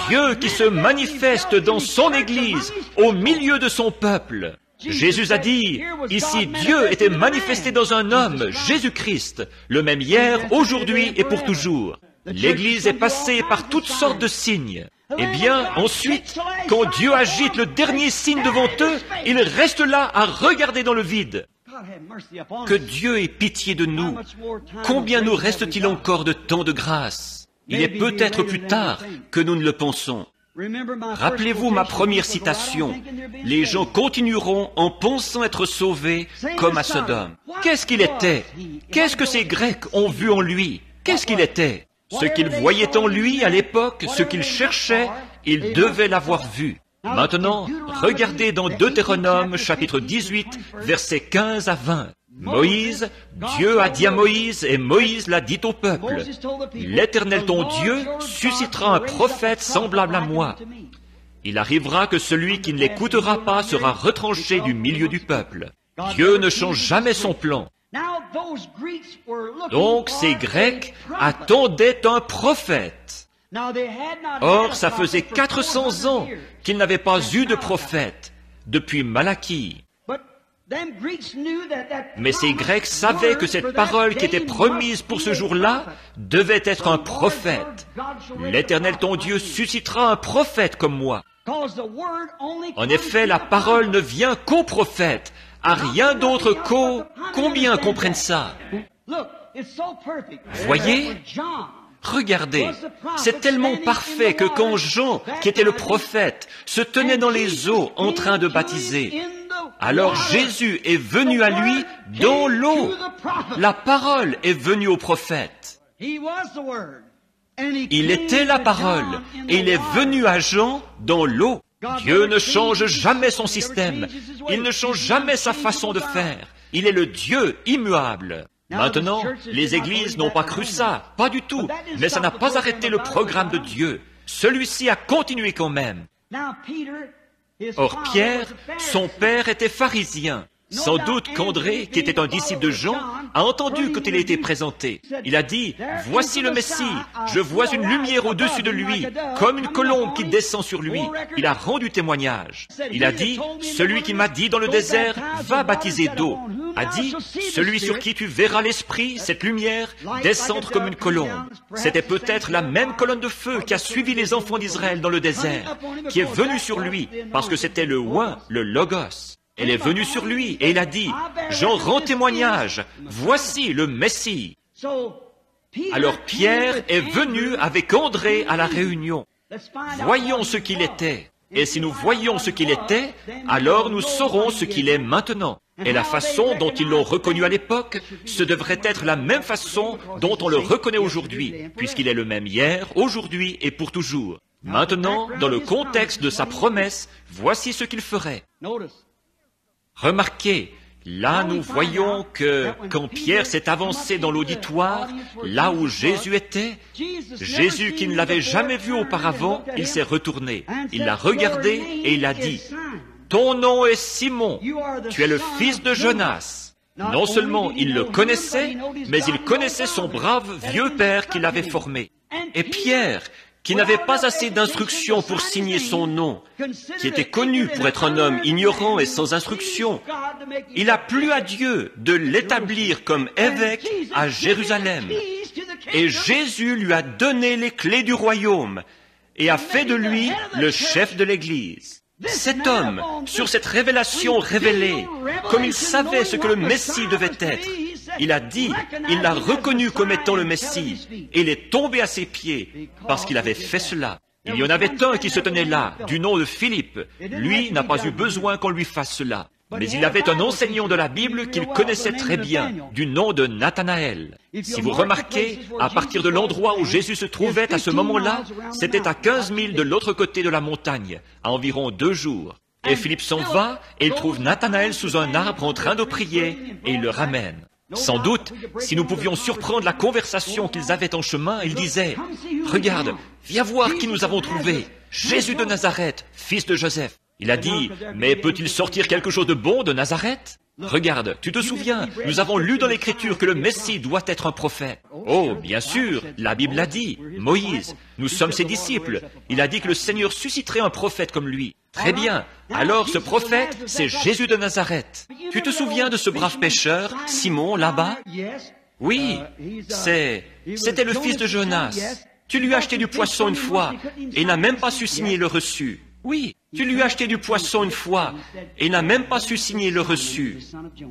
Dieu qui se manifeste dans son Église, au milieu de son peuple. Jésus a dit, ici Dieu était manifesté dans un homme, Jésus-Christ, le même hier, aujourd'hui et pour toujours. L'Église est passée par toutes sortes de signes. Eh bien, ensuite, quand Dieu agite le dernier signe devant eux, ils restent là à regarder dans le vide. Que Dieu ait pitié de nous. Combien nous reste-t-il encore de temps de grâce? Il est peut-être plus tard que nous ne le pensons. Rappelez-vous ma première citation. Les gens continueront en pensant être sauvés comme à Sodome. Qu'est-ce qu'il était? Qu'est-ce que ces Grecs ont vu en lui? Qu'est-ce qu'il était? Ce qu'ils voyaient en lui à l'époque, ce qu'ils cherchaient, ils devaient l'avoir vu. Maintenant, regardez dans Deutéronome chapitre 18, versets 15 à 20. Moïse, Dieu a dit à Moïse, et Moïse l'a dit au peuple, « L'Éternel ton Dieu suscitera un prophète semblable à moi. Il arrivera que celui qui ne l'écoutera pas sera retranché du milieu du peuple. Dieu ne change jamais son plan. » Donc ces Grecs attendaient un prophète. Or, ça faisait 400 ans qu'ils n'avaient pas eu de prophète, depuis Malachie. Mais ces Grecs savaient que cette parole qui était promise pour ce jour-là devait être un prophète. L'Éternel ton Dieu suscitera un prophète comme moi. En effet, la parole ne vient qu'au prophète, à rien d'autre qu'au... Combien comprennent ça? Voyez? Regardez, c'est tellement parfait que quand Jean, qui était le prophète, se tenait dans les eaux en train de baptiser, alors Jésus est venu à lui dans l'eau. La parole est venue au prophète. Il était la parole et il est venu à Jean dans l'eau. Dieu ne change jamais son système. Il ne change jamais sa façon de faire. Il est le Dieu immuable. Maintenant, les églises n'ont pas cru ça, pas du tout, mais ça n'a pas arrêté le programme de Dieu. Celui-ci a continué quand même. Or Pierre, son père était pharisien. Sans doute qu'André, qui était un disciple de Jean, a entendu quand il a été présenté. Il a dit, « Voici le Messie, je vois une lumière au-dessus de lui, comme une colombe qui descend sur lui. » Il a rendu témoignage. Il a dit, « Celui qui m'a dit dans le désert, va baptiser d'eau. » A dit, « Celui sur qui tu verras l'Esprit, cette lumière, descendre comme une colombe. » C'était peut-être la même colonne de feu qui a suivi les enfants d'Israël dans le désert, qui est venue sur lui, parce que c'était le oint, le logos. Elle est venue sur lui et il a dit, « J'en rends témoignage, voici le Messie. » Alors Pierre est venu avec André à la réunion. Voyons ce qu'il était. Et si nous voyons ce qu'il était, alors nous saurons ce qu'il est maintenant. Et la façon dont ils l'ont reconnu à l'époque, ce devrait être la même façon dont on le reconnaît aujourd'hui, puisqu'il est le même hier, aujourd'hui et pour toujours. Maintenant, dans le contexte de sa promesse, voici ce qu'il ferait. Remarquez, là nous voyons que quand Pierre s'est avancé dans l'auditoire, là où Jésus était, Jésus qui ne l'avait jamais vu auparavant, il s'est retourné, il l'a regardé et il a dit, « Ton nom est Simon, tu es le fils de Jonas. » Non seulement il le connaissait, mais il connaissait son brave vieux père qui l'avait formé. Et Pierre, qui n'avait pas assez d'instruction pour signer son nom, qui était connu pour être un homme ignorant et sans instruction, il a plu à Dieu de l'établir comme évêque à Jérusalem. Et Jésus lui a donné les clés du royaume et a fait de lui le chef de l'Église. Cet homme, sur cette révélation révélée, comme il savait ce que le Messie devait être, il a dit, il l'a reconnu comme étant le Messie, et il est tombé à ses pieds parce qu'il avait fait cela. Il y en avait un qui se tenait là, du nom de Philippe. Lui n'a pas eu besoin qu'on lui fasse cela. Mais il avait un enseignant de la Bible qu'il connaissait très bien, du nom de Nathanaël. Si vous remarquez, à partir de l'endroit où Jésus se trouvait à ce moment-là, c'était à 15 milles de l'autre côté de la montagne, à environ 2 jours. Et Philippe s'en va et il trouve Nathanaël sous un arbre en train de prier et il le ramène. Sans doute, si nous pouvions surprendre la conversation qu'ils avaient en chemin, il disait, « Regarde, viens voir qui nous avons trouvé, Jésus de Nazareth, fils de Joseph. » Il a dit, « Mais peut-il sortir quelque chose de bon de Nazareth ? Regarde, tu te souviens, nous avons lu dans l'Écriture que le Messie doit être un prophète. Oh, bien sûr, la Bible l'a dit, Moïse, nous sommes ses disciples. Il a dit que le Seigneur susciterait un prophète comme lui. Très bien, alors ce prophète, c'est Jésus de Nazareth. Tu te souviens de ce brave pêcheur, Simon, là-bas ? Oui, c'était le fils de Jonas. Tu lui as acheté du poisson une fois, et il n'a même pas su signer le reçu. Oui, tu lui as acheté du poisson une fois, et il n'a même pas su signer le reçu.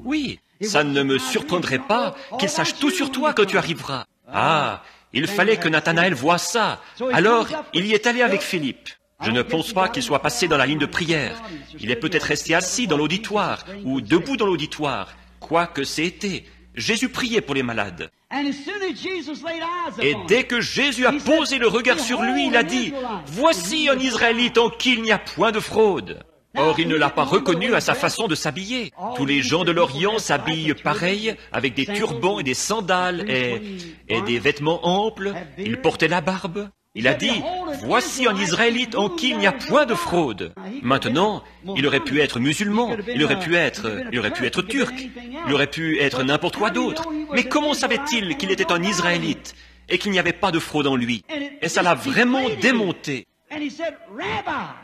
Oui, ça ne me surprendrait pas qu'il sache tout sur toi quand tu arriveras. Ah, il fallait que Nathanaël voie ça. Alors, il y est allé avec Philippe. Je ne pense pas qu'il soit passé dans la ligne de prière. Il est peut-être resté assis dans l'auditoire, ou debout dans l'auditoire, quoi que c'était. Jésus priait pour les malades. Et dès que Jésus a posé le regard sur lui, il a dit, « Voici un Israélite en qui il n'y a point de fraude. » Or, il ne l'a pas reconnu à sa façon de s'habiller. Tous les gens de l'Orient s'habillent pareil, avec des turbans et des sandales et des vêtements amples. Ils portaient la barbe. Il a dit, « Voici un Israélite en qui il n'y a point de fraude. » Maintenant, il aurait pu être musulman, il aurait pu être turc, il aurait pu être n'importe quoi d'autre. Mais comment savait-il qu'il était un Israélite et qu'il n'y avait pas de fraude en lui? Et ça l'a vraiment démonté.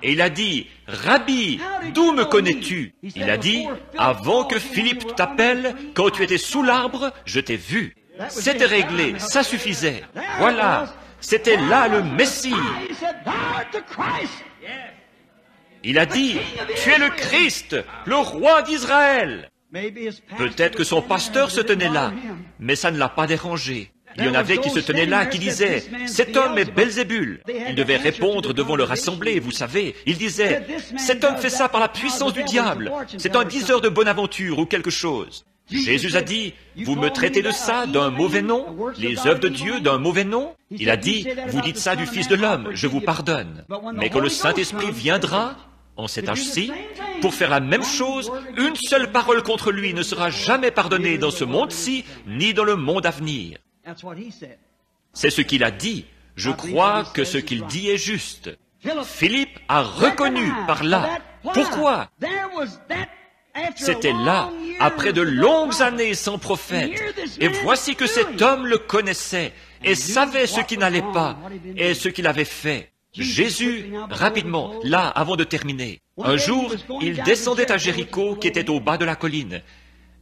Et il a dit, « Rabbi, d'où me connais-tu » Il a dit, « Avant que Philippe t'appelle, quand tu étais sous l'arbre, je t'ai vu. » C'était réglé, ça suffisait. Voilà. C'était là le Messie. Il a dit, « Tu es le Christ, le roi d'Israël. » Peut-être que son pasteur se tenait là, mais ça ne l'a pas dérangé. Il y en avait qui se tenaient là, qui disaient, « Cet homme est Belzébul. » Il devait répondre devant leur assemblée, vous savez. Il disait, « Cet homme fait ça par la puissance du diable. C'est un diseur de bonne aventure ou quelque chose. » Jésus a dit, « Vous me traitez de ça, d'un mauvais nom, les œuvres de Dieu d'un mauvais nom ?» Il a dit, « Vous dites ça du Fils de l'homme, je vous pardonne. Mais quand le Saint-Esprit viendra, en cet âge-ci, pour faire la même chose, une seule parole contre lui ne sera jamais pardonnée dans ce monde-ci, ni dans le monde à venir. » C'est ce qu'il a dit. Je crois que ce qu'il dit est juste. Philippe a reconnu par là. Pourquoi ? C'était là, après de longues années sans prophète. Et voici que cet homme le connaissait et savait ce qui n'allait pas et ce qu'il avait fait. Jésus, rapidement, là, avant de terminer. Un jour, il descendait à Jéricho qui était au bas de la colline.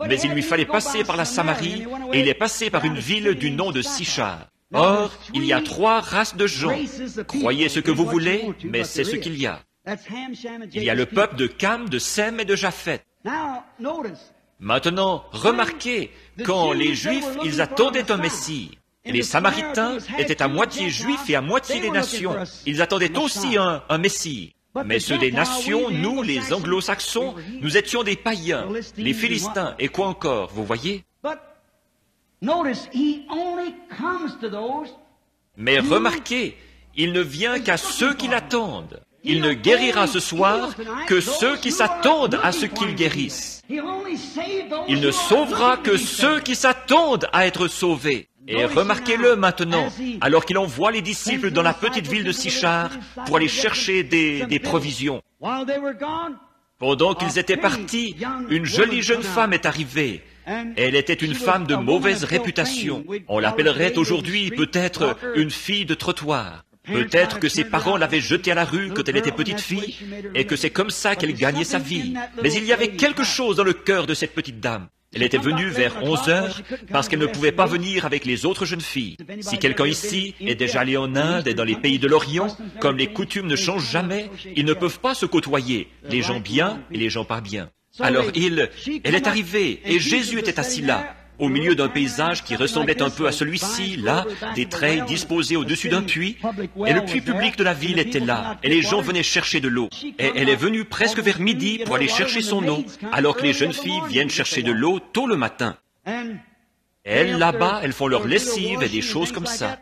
Mais il lui fallait passer par la Samarie et il est passé par une ville du nom de Sichar. Or, il y a 3 races de gens. Croyez ce que vous voulez, mais c'est ce qu'il y a. Il y a le peuple de Cam, de Sem et de Japheth. Maintenant, remarquez, quand les Juifs, ils attendaient un Messie, et les Samaritains étaient à moitié Juifs et à moitié des nations, ils attendaient aussi un Messie. Mais ceux des nations, nous, les Anglo-Saxons, nous étions des païens, les Philistins, et quoi encore, vous voyez? Mais remarquez, il ne vient qu'à ceux qui l'attendent. Il ne guérira ce soir que ceux qui s'attendent à ce qu'il guérisse. Il ne sauvera que ceux qui s'attendent à être sauvés. Et remarquez-le maintenant, alors qu'il envoie les disciples dans la petite ville de Sichar pour aller chercher des provisions. Pendant qu'ils étaient partis, une jolie jeune femme est arrivée. Elle était une femme de mauvaise réputation. On l'appellerait aujourd'hui peut-être une fille de trottoir. Peut-être que ses parents l'avaient jetée à la rue quand elle était petite fille, et que c'est comme ça qu'elle gagnait sa vie. Mais il y avait quelque chose dans le cœur de cette petite dame. Elle était venue vers 11 heures parce qu'elle ne pouvait pas venir avec les autres jeunes filles. Si quelqu'un ici est déjà allé en Inde et dans les pays de l'Orient, comme les coutumes ne changent jamais, ils ne peuvent pas se côtoyer, les gens bien et les gens pas bien. Alors elle est arrivée et Jésus était assis là, au milieu d'un paysage qui ressemblait un peu à celui-ci, là, des treilles disposées au-dessus d'un puits, et le puits public de la ville était là, et les gens venaient chercher de l'eau. Et elle est venue presque vers midi pour aller chercher son eau, alors que les jeunes filles viennent chercher de l'eau tôt le matin. Elles, là-bas, elles font leur lessive et des choses comme ça.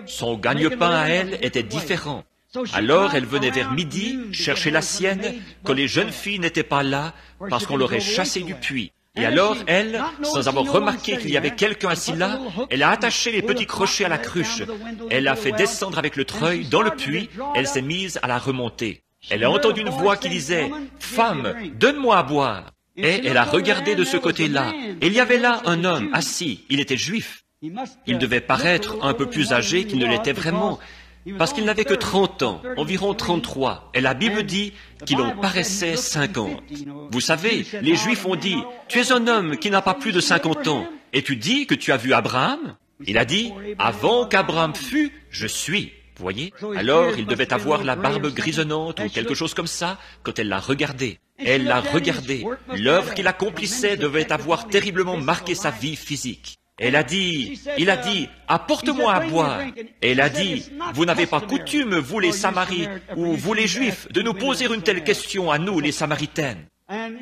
Son gagne-pain à elle était différent. Alors elle venait vers midi chercher la sienne quand les jeunes filles n'étaient pas là parce qu'on l'aurait chassée du puits. Et alors, elle, sans avoir remarqué qu'il y avait quelqu'un assis là, elle a attaché les petits crochets à la cruche. Elle l'a fait descendre avec le treuil dans le puits. Elle s'est mise à la remonter. Elle a entendu une voix qui disait « Femme, donne-moi à boire ». Et elle a regardé de ce côté-là. Et il y avait là un homme assis. Il était juif. Il devait paraître un peu plus âgé qu'il ne l'était vraiment, parce qu'il n'avait que 30 ans, environ 33, et la Bible dit qu'il en paraissait 50. Vous savez, les Juifs ont dit, « Tu es un homme qui n'a pas plus de 50 ans, et tu dis que tu as vu Abraham ?» Il a dit, « Avant qu'Abraham fût, je suis. » Vous voyez? Alors, il devait avoir la barbe grisonnante ou quelque chose comme ça quand elle l'a regardé. Elle l'a regardé. L'œuvre qu'il accomplissait devait avoir terriblement marqué sa vie physique. Il a dit, apporte-moi à boire. Elle a dit, vous n'avez pas coutume, vous les Samaris, ou vous les Juifs, de nous poser une telle question à nous, les Samaritaines.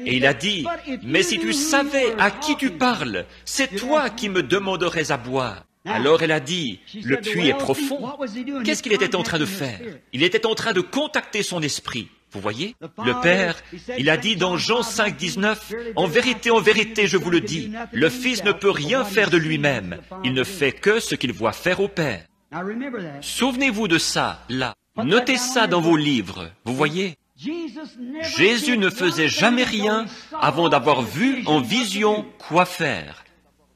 Et il a dit, mais si tu savais à qui tu parles, c'est toi qui me demanderais à boire. Alors elle a dit, le puits est profond. Qu'est-ce qu'il était en train de faire? Il était en train de contacter son esprit. Vous voyez? Le Père, il a dit dans Jean 5, 19, « En vérité, je vous le dis, le Fils ne peut rien faire de lui-même. Il ne fait que ce qu'il voit faire au Père. » Souvenez-vous de ça, là. Notez ça dans vos livres. Vous voyez? Jésus ne faisait jamais rien avant d'avoir vu en vision quoi faire.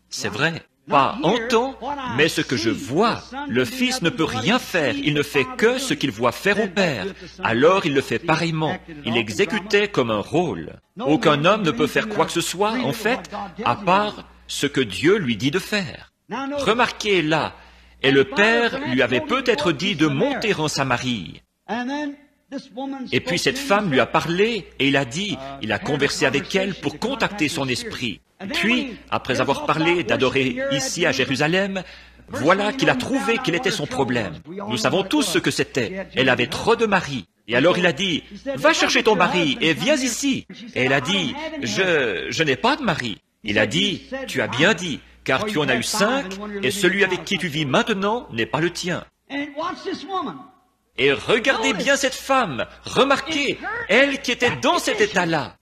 C'est vrai. Pas en temps, mais ce que je vois. Le Fils ne peut rien faire, il ne fait que ce qu'il voit faire au Père. Alors il le fait pareillement. Il exécutait comme un rôle. Aucun homme ne peut faire quoi que ce soit, en fait, à part ce que Dieu lui dit de faire. Remarquez là, et le Père lui avait peut-être dit de monter en Samarie. Et puis cette femme lui a parlé, et il a conversé avec elle pour contacter son esprit. Puis, après avoir parlé d'adorer ici à Jérusalem, voilà qu'il a trouvé quel était son problème. Nous savons tous ce que c'était. Elle avait trop de maris. Et alors il a dit, va chercher ton mari et viens ici. Et elle a dit, je n'ai pas de mari. Il a dit, tu as bien dit, car tu en as eu 5, et celui avec qui tu vis maintenant n'est pas le tien. Et regardez bien cette femme, remarquez, elle qui était dans cet état-là.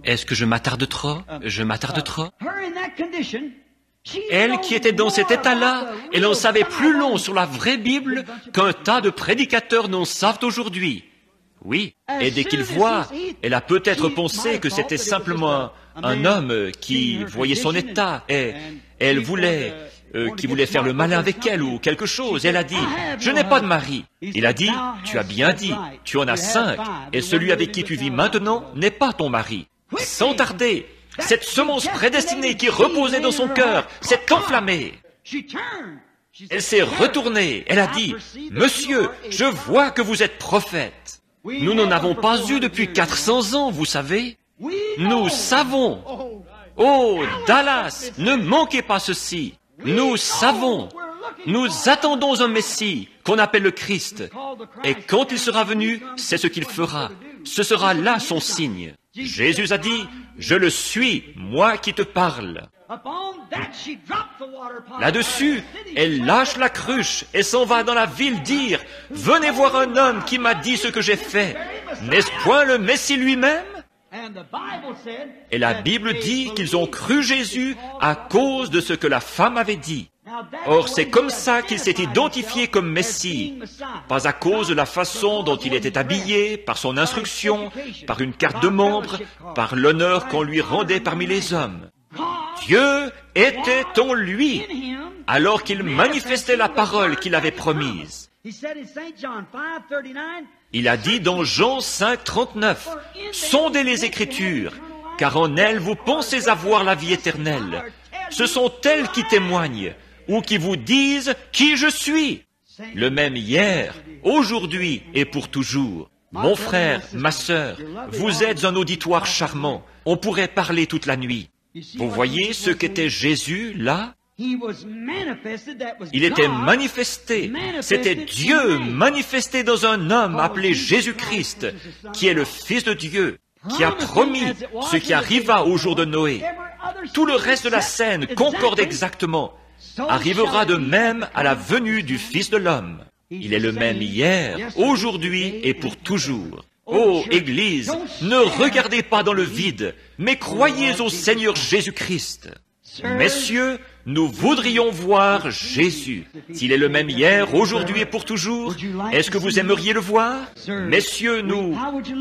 Est-ce que je m'attarde trop? Je m'attarde trop? Elle qui était dans cet état-là, elle en savait plus long sur la vraie Bible qu'un tas de prédicateurs n'en savent aujourd'hui. Oui, et dès qu'il voit, elle a peut-être pensé que c'était simplement un homme qui voyait son état, et elle voulait... qui voulait faire le malin avec elle ou quelque chose. Elle a dit, je n'ai pas de mari. Il a dit, tu as bien dit, tu en as 5, et celui avec qui tu vis maintenant n'est pas ton mari. Sans tarder, cette semence prédestinée qui reposait dans son cœur s'est enflammée. Elle s'est retournée. Elle a dit, monsieur, je vois que vous êtes prophète. Nous n'en avons pas eu depuis 400 ans, vous savez. Nous savons. Oh, Dallas, ne manquez pas ceci. Nous savons, nous attendons un Messie qu'on appelle le Christ. Et quand il sera venu, c'est ce qu'il fera. Ce sera là son signe. Jésus a dit, je le suis, moi qui te parle. Là-dessus, elle lâche la cruche et s'en va dans la ville dire, venez voir un homme qui m'a dit ce que j'ai fait. N'est-ce point le Messie lui-même? Et la Bible dit qu'ils ont cru Jésus à cause de ce que la femme avait dit. Or, c'est comme ça qu'il s'est identifié comme Messie, pas à cause de la façon dont il était habillé, par son instruction, par une carte de membre, par l'honneur qu'on lui rendait parmi les hommes. Dieu était en lui, alors qu'il manifestait la parole qu'il avait promise. Il a dit dans Jean 5, 39, « Sondez les Écritures, car en elles vous pensez avoir la vie éternelle. Ce sont elles qui témoignent, ou qui vous disent qui je suis. Le même hier, aujourd'hui et pour toujours. » Mon frère, ma sœur, vous êtes un auditoire charmant. On pourrait parler toute la nuit. Vous voyez ce qu'était Jésus, là? Il était manifesté. C'était Dieu manifesté dans un homme appelé Jésus-Christ, qui est le Fils de Dieu, qui a promis ce qui arriva au jour de Noé. Tout le reste de la scène concorde exactement. Arrivera de même à la venue du Fils de l'homme. Il est le même hier, aujourd'hui et pour toujours. Ô Église, ne regardez pas dans le vide, mais croyez au Seigneur Jésus-Christ. Messieurs, nous voudrions voir Jésus. S'il est le même hier, aujourd'hui et pour toujours, est-ce que vous aimeriez le voir? Messieurs,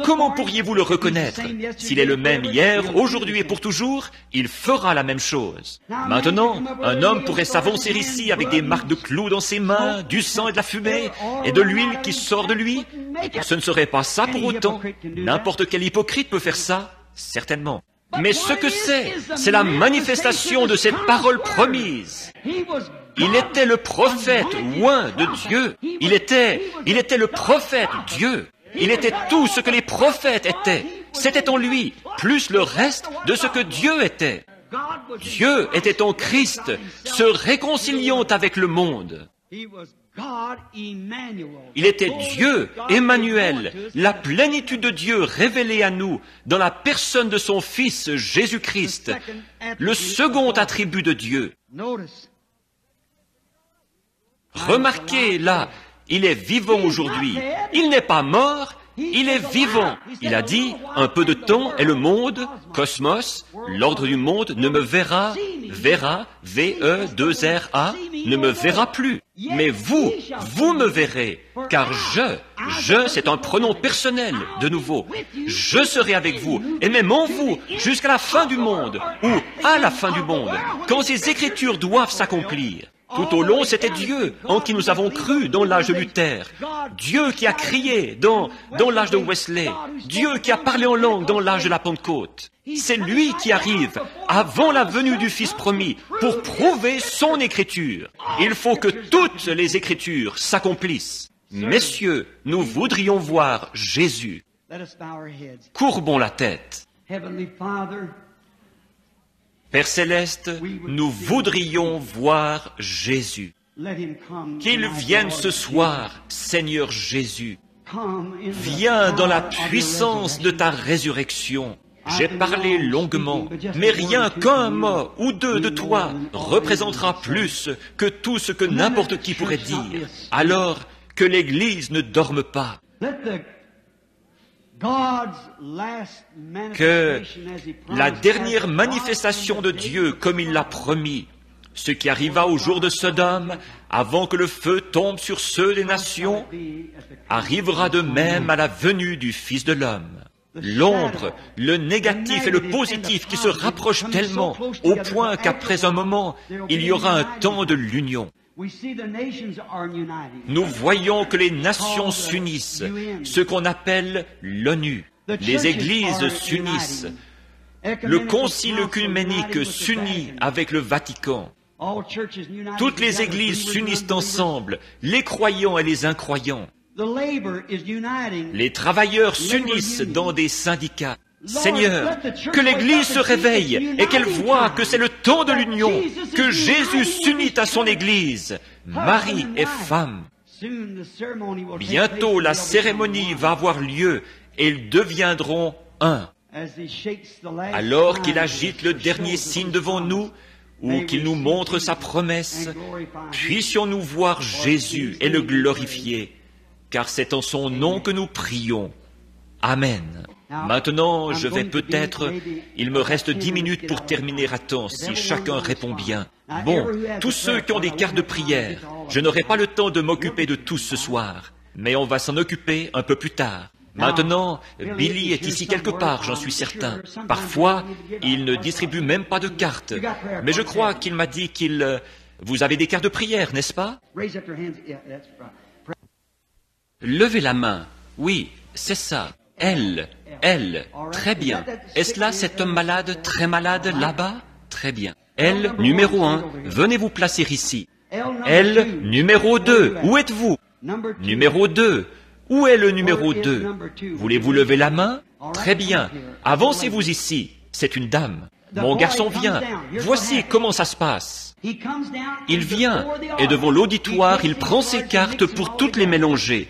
comment pourriez-vous le reconnaître? S'il est le même hier, aujourd'hui et pour toujours, il fera la même chose. Maintenant, un homme pourrait s'avancer ici avec des marques de clous dans ses mains, du sang et de la fumée, et de l'huile qui sort de lui. Ce ne serait pas ça pour autant. N'importe quel hypocrite peut faire ça, certainement. Mais ce que c'est la manifestation de cette parole promise. Il était le prophète oint de Dieu. Il était le prophète Dieu. Il était tout ce que les prophètes étaient. C'était en lui, plus le reste de ce que Dieu était. Dieu était en Christ, se réconciliant avec le monde. Il était Dieu, Emmanuel, la plénitude de Dieu révélée à nous dans la personne de son Fils Jésus-Christ, le second attribut de Dieu. Remarquez là, il est vivant aujourd'hui. Il n'est pas mort, il est vivant. Il a dit, un peu de temps et le monde, cosmos, l'ordre du monde ne me verra, V-E-2-R-A, ne me verra plus. Mais vous me verrez, car je, c'est un pronom personnel, de nouveau. Je serai avec vous, et même en vous, jusqu'à la fin du monde, ou à la fin du monde, quand ces Écritures doivent s'accomplir. Tout au long, c'était Dieu en qui nous avons cru dans l'âge de Luther. Dieu qui a crié dans l'âge de Wesley. Dieu qui a parlé en langue dans l'âge de la Pentecôte. C'est lui qui arrive avant la venue du Fils promis pour prouver son Écriture. Il faut que toutes les Écritures s'accomplissent. Messieurs, nous voudrions voir Jésus. Courbons la tête. Père Céleste, nous voudrions voir Jésus. Qu'il vienne ce soir, Seigneur Jésus. Viens dans la puissance de ta résurrection. J'ai parlé longuement, mais rien qu'un mot ou deux de toi représentera plus que tout ce que n'importe qui pourrait dire. Alors que l'Église ne dorme pas. Que la dernière manifestation de Dieu, comme il l'a promis, ce qui arriva au jour de Sodome, avant que le feu tombe sur ceux des nations, arrivera de même à la venue du Fils de l'homme. L'ombre, le négatif et le positif qui se rapprochent tellement, au point qu'après un moment, il y aura un temps de l'union. Nous voyons que les nations s'unissent, ce qu'on appelle l'ONU. Les églises s'unissent. Le concile œcuménique s'unit avec le Vatican. Toutes les églises s'unissent ensemble, les croyants et les incroyants. Les travailleurs s'unissent dans des syndicats. Seigneur, que l'Église se réveille et qu'elle voie que c'est le temps de l'union, que Jésus s'unit à son Église, mari et femme. Bientôt la cérémonie va avoir lieu et ils deviendront un. Alors qu'il agite le dernier signe devant nous, ou qu'il nous montre sa promesse, puissions-nous voir Jésus et le glorifier, car c'est en son nom que nous prions. Amen. Maintenant, je vais peut-être... Il me reste 10 minutes pour terminer à temps, si chacun répond bien. Bon, tous ceux qui ont des cartes de prière, je n'aurai pas le temps de m'occuper de tous ce soir, mais on va s'en occuper un peu plus tard. Maintenant, Billy est ici quelque part, j'en suis certain. Parfois, il ne distribue même pas de cartes, mais je crois qu'il m'a dit qu'il... Vous avez des cartes de prière, n'est-ce pas? Levez la main. Oui, c'est ça. Elle. Très bien. Est-ce là cet homme malade, très malade, là-bas? Très bien. Elle, numéro 1, venez vous placer ici. Elle, numéro 2, où êtes-vous? Numéro 2, où est le numéro 2? Voulez-vous lever la main? Très bien. Avancez-vous ici. C'est une dame. Mon garçon vient. Voici comment ça se passe. Il vient, et devant l'auditoire, il prend ses cartes pour toutes les mélanger.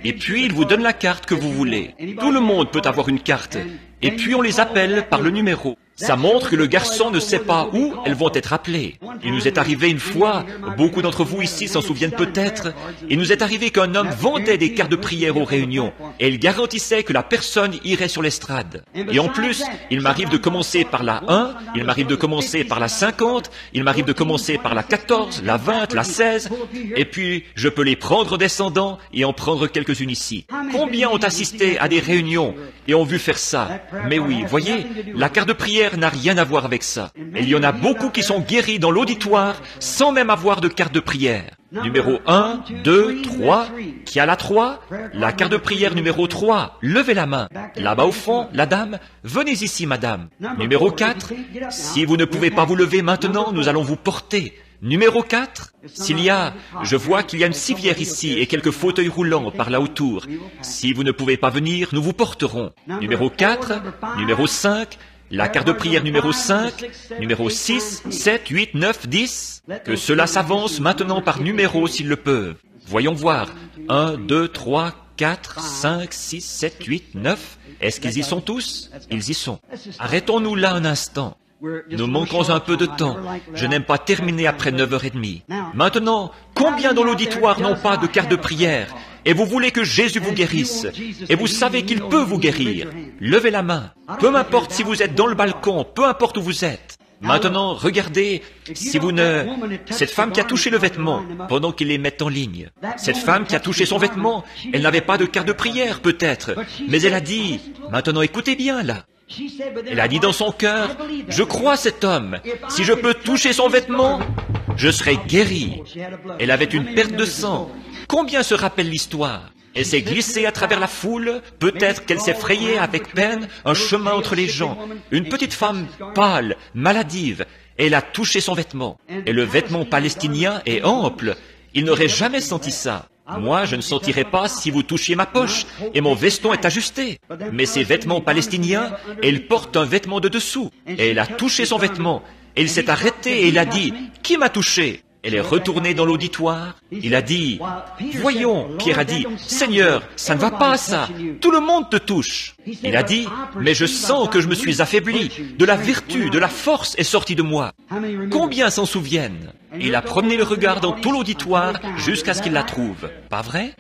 Et puis, il vous donne la carte que vous voulez. Tout le monde peut avoir une carte. Et puis, on les appelle par le numéro. Ça montre que le garçon ne sait pas où elles vont être appelées. Il nous est arrivé une fois, beaucoup d'entre vous ici s'en souviennent peut-être, il nous est arrivé qu'un homme vendait des cartes de prière aux réunions et il garantissait que la personne irait sur l'estrade. Et en plus, il m'arrive de commencer par la 1, il m'arrive de commencer par la 50, il m'arrive de commencer par la 14, la 20, la 16, et puis je peux les prendre descendant et en prendre quelques-unes ici. Combien ont assisté à des réunions et ont vu faire ça? Mais oui, voyez, la carte de prière n'a rien à voir avec ça. Et il y en a beaucoup qui sont guéris dans l'auditoire sans même avoir de carte de prière. Numéro 1, 2, 3. Qui a la 3? La carte de prière numéro 3. Levez la main. Là-bas au fond, la dame. Venez ici, madame. Numéro 4. Si vous ne pouvez pas vous lever maintenant, nous allons vous porter. Numéro 4, je vois qu'il y a une civière ici et quelques fauteuils roulants par là autour. Si vous ne pouvez pas venir, nous vous porterons. Numéro 4, numéro 5, la carte de prière numéro 5, numéro 6, 7, 8, 9, 10. Que cela s'avance maintenant par numéro s'ils le peuvent. Voyons voir. 1, 2, 3, 4, 5, 6, 7, 8, 9. Est-ce qu'ils y sont tous? Ils y sont. Arrêtons-nous là un instant. Nous manquons un peu de temps. Je n'aime pas terminer après 9h30. Maintenant, combien dans l'auditoire n'ont pas de carte de prière? Et vous voulez que Jésus vous guérisse? Et vous savez qu'il peut vous guérir? Levez la main. Peu importe si vous êtes dans le balcon, peu importe où vous êtes. Maintenant, regardez, cette femme qui a touché le vêtement, pendant qu'ils les mettent en ligne. Cette femme qui a touché son vêtement, elle n'avait pas de carte de prière, peut-être. Mais elle a dit, maintenant écoutez bien là. Elle a dit dans son cœur, je crois cet homme, si je peux toucher son vêtement, je serai guéri. Elle avait une perte de sang. Combien se rappelle l'histoire? Elle s'est glissée à travers la foule, peut-être qu'elle s'est frayée avec peine un chemin entre les gens. Une petite femme pâle, maladive, elle a touché son vêtement. Et le vêtement palestinien est ample, il n'aurait jamais senti ça. Moi, je ne sentirais pas si vous touchiez ma poche, et mon veston est ajusté. Mais ces vêtements palestiniens, elle porte un vêtement de dessous, et elle a touché son vêtement. Et il s'est arrêté et il a dit, « Qui m'a touché ?» Elle est retournée dans l'auditoire. Il a dit, « Voyons, Pierre a dit, « Seigneur, ça ne va pas ça. Tout le monde te touche. » Il a dit, « Mais je sens que je me suis affaibli. De la vertu, de la force est sortie de moi. » Combien s'en souviennent? Il a promené le regard dans tout l'auditoire jusqu'à ce qu'il la trouve. Pas vrai?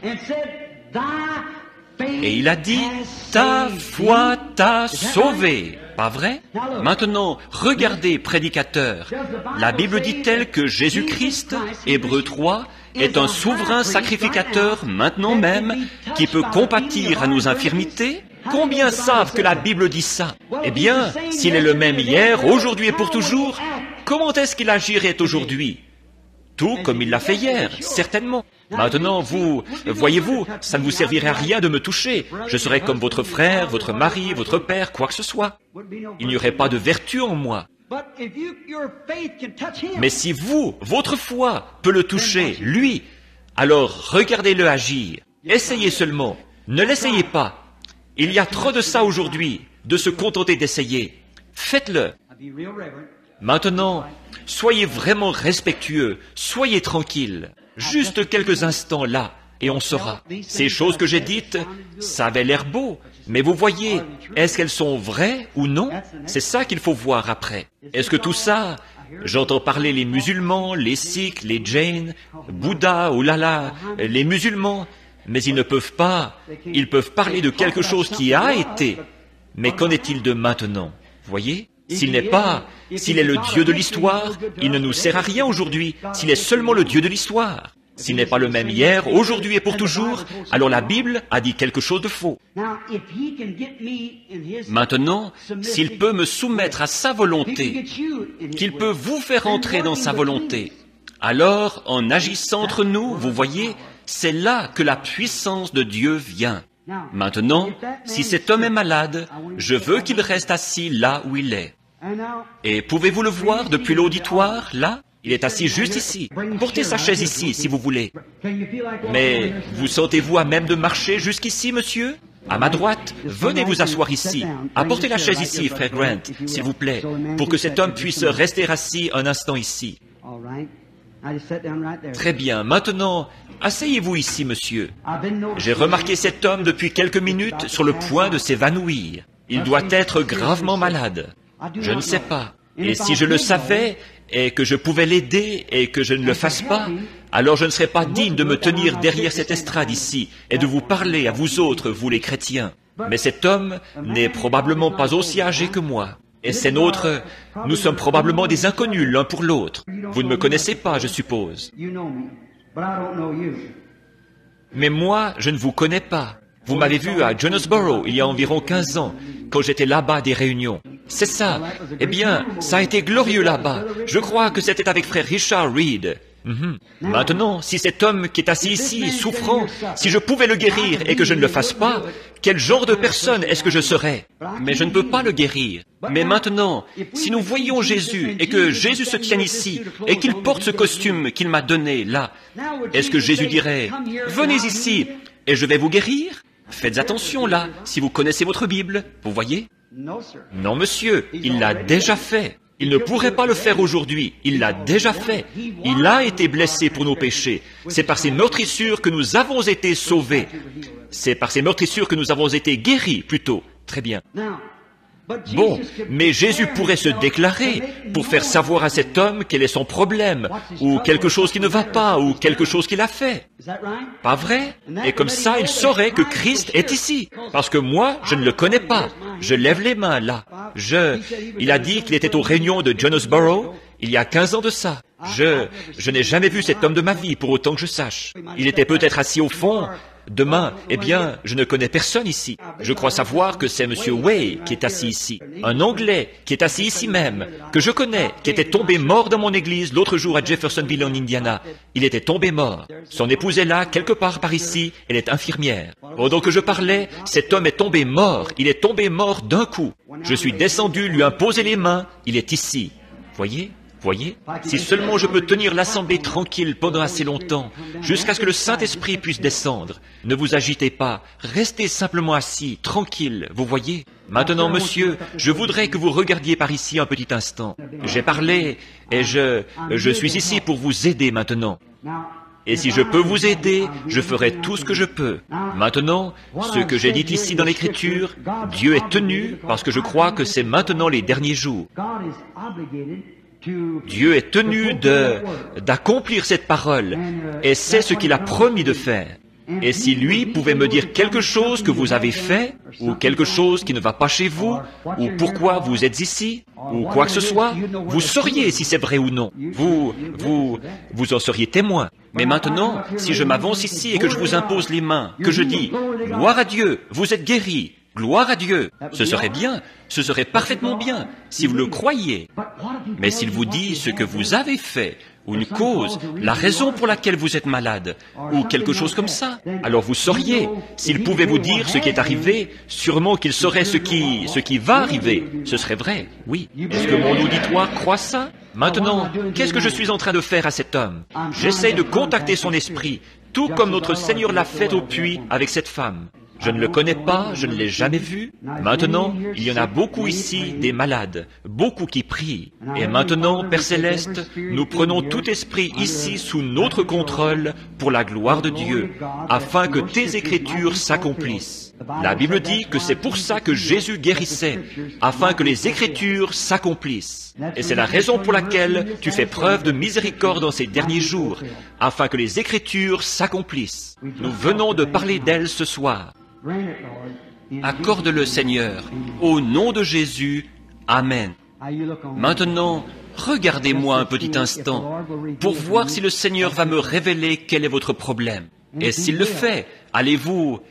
Et il a dit, « Ta foi t'a sauvé. » Pas vrai? Maintenant, regardez, prédicateur. La Bible dit-elle que Jésus-Christ, Hébreux 3, est un souverain sacrificateur maintenant même qui peut compatir à nos infirmités? Combien savent que la Bible dit ça? Eh bien, s'il est le même hier, aujourd'hui et pour toujours, comment est-ce qu'il agirait aujourd'hui? Tout comme il l'a fait hier, certainement. Maintenant, voyez-vous, ça ne vous servirait à rien de me toucher. Je serais comme votre frère, votre mari, votre père, quoi que ce soit. Il n'y aurait pas de vertu en moi. Mais si votre foi peut le toucher, lui, alors regardez-le agir. Essayez seulement. Ne l'essayez pas. Il y a trop de ça aujourd'hui, de se contenter d'essayer. Faites-le. Maintenant, soyez vraiment respectueux, soyez tranquille. Juste quelques instants là, et on saura. Ces choses que j'ai dites, ça avait l'air beau, mais vous voyez, est-ce qu'elles sont vraies ou non? C'est ça qu'il faut voir après. Est-ce que tout ça, j'entends parler les musulmans, les sikhs, les jains, Bouddha, oh là là, les musulmans, mais ils peuvent parler de quelque chose qui a été, mais qu'en est-il de maintenant? Voyez? S'il est le Dieu de l'histoire, il ne nous sert à rien aujourd'hui, s'il est seulement le Dieu de l'histoire. S'il n'est pas le même hier, aujourd'hui et pour toujours, alors la Bible a dit quelque chose de faux. Maintenant, s'il peut me soumettre à sa volonté, qu'il peut vous faire entrer dans sa volonté, alors, en agissant entre nous, vous voyez, c'est là que la puissance de Dieu vient. Maintenant, si cet homme est malade, je veux qu'il reste assis là où il est. Et pouvez-vous le voir depuis l'auditoire, là? Il est assis juste ici. Portez sa chaise ici, si vous voulez. Mais vous sentez-vous à même de marcher jusqu'ici, monsieur? À ma droite, venez vous asseoir ici. Apportez la chaise ici, frère Grant, s'il vous plaît, pour que cet homme puisse rester assis un instant ici. Très bien. Maintenant, asseyez-vous ici, monsieur. J'ai remarqué cet homme depuis quelques minutes sur le point de s'évanouir. Il doit être gravement malade. Je ne sais pas. Et si je le savais, et que je pouvais l'aider, et que je ne le fasse pas, alors je ne serais pas digne de me tenir derrière cette estrade ici, et de vous parler à vous autres, vous les chrétiens. Mais cet homme n'est probablement pas aussi âgé que moi. Et c'est nous sommes probablement des inconnus l'un pour l'autre. Vous ne me connaissez pas, je suppose. Mais moi, je ne vous connais pas. Vous m'avez vu à Jonesboro il y a environ 15 ans, quand j'étais là-bas à des réunions. C'est ça. Eh bien, ça a été glorieux là-bas. Je crois que c'était avec frère Richard Reed. Maintenant, si cet homme qui est assis ici, souffrant, si je pouvais le guérir et que je ne le fasse pas, quel genre de personne est-ce que je serais? Mais je ne peux pas le guérir. Mais maintenant, si nous voyions Jésus et que Jésus se tienne ici et qu'il porte ce costume qu'il m'a donné là, est-ce que Jésus dirait « Venez ici et je vais vous guérir » Faites attention là, si vous connaissez votre Bible, vous voyez? Non, monsieur, il l'a déjà fait. Il ne pourrait pas le faire aujourd'hui. Il l'a déjà fait. Il a été blessé pour nos péchés. C'est par ses meurtrissures que nous avons été sauvés. C'est par ses meurtrissures que nous avons été guéris, plutôt. Très bien. Bon, mais Jésus pourrait se déclarer pour faire savoir à cet homme quel est son problème, ou quelque chose qui ne va pas, ou quelque chose qu'il a fait. Pas vrai? Et comme ça, il saurait que Christ est ici. Parce que moi, je ne le connais pas. Je lève les mains là. Il a dit qu'il était aux réunions de Jonesboro il y a 15 ans de ça. Je n'ai jamais vu cet homme de ma vie, pour autant que je sache. Il était peut-être assis au fond. Demain, eh bien, je ne connais personne ici. Je crois savoir que c'est M. Way qui est assis ici. Un Anglais qui est assis ici même, que je connais, qui était tombé mort dans mon église l'autre jour à Jeffersonville en Indiana. Il était tombé mort. Son épouse est là, quelque part par ici. Elle est infirmière. Pendant que je parlais, cet homme est tombé mort. Il est tombé mort d'un coup. Je suis descendu, lui imposer les mains. Il est ici. Voyez? Si seulement je peux tenir l'assemblée tranquille pendant assez longtemps, jusqu'à ce que le Saint-Esprit puisse descendre. Ne vous agitez pas, restez simplement assis, tranquille, vous voyez? Maintenant, monsieur, je voudrais que vous regardiez par ici un petit instant. J'ai parlé, et je suis ici pour vous aider maintenant. Et si je peux vous aider, je ferai tout ce que je peux. Maintenant, ce que j'ai dit ici dans l'Écriture, Dieu est tenu, parce que je crois que c'est maintenant les derniers jours. Dieu est tenu d'accomplir cette parole, et c'est ce qu'il a promis de faire. Et si lui pouvait me dire quelque chose que vous avez fait, ou quelque chose qui ne va pas chez vous, ou pourquoi vous êtes ici, ou quoi que ce soit, vous sauriez si c'est vrai ou non. Vous en seriez témoin. Mais maintenant, si je m'avance ici et que je vous impose les mains, que je dis « Gloire à Dieu, vous êtes guéris », gloire à Dieu, ce serait bien, ce serait parfaitement bien, si vous le croyez. Mais s'il vous dit ce que vous avez fait, ou une cause, la raison pour laquelle vous êtes malade, ou quelque chose comme ça, alors vous sauriez. S'il pouvait vous dire ce qui est arrivé, sûrement qu'il saurait ce qui va arriver. Ce serait vrai, oui. Est-ce que mon auditoire croit ça? Maintenant, qu'est-ce que je suis en train de faire à cet homme? J'essaie de contacter son esprit, tout comme notre Seigneur l'a fait au puits avec cette femme. Je ne le connais pas, je ne l'ai jamais vu. Maintenant, il y en a beaucoup ici, des malades, beaucoup qui prient. Et maintenant, Père Céleste, nous prenons tout esprit ici sous notre contrôle pour la gloire de Dieu, afin que tes Écritures s'accomplissent. La Bible dit que c'est pour ça que Jésus guérissait, afin que les Écritures s'accomplissent. Et c'est la raison pour laquelle tu fais preuve de miséricorde dans ces derniers jours, afin que les Écritures s'accomplissent. Nous venons de parler d'elles ce soir. Accorde-le, Seigneur, au nom de Jésus. Amen. Maintenant, regardez-moi un petit instant pour voir si le Seigneur va me révéler quel est votre problème. Et s'il le fait, allez-vous...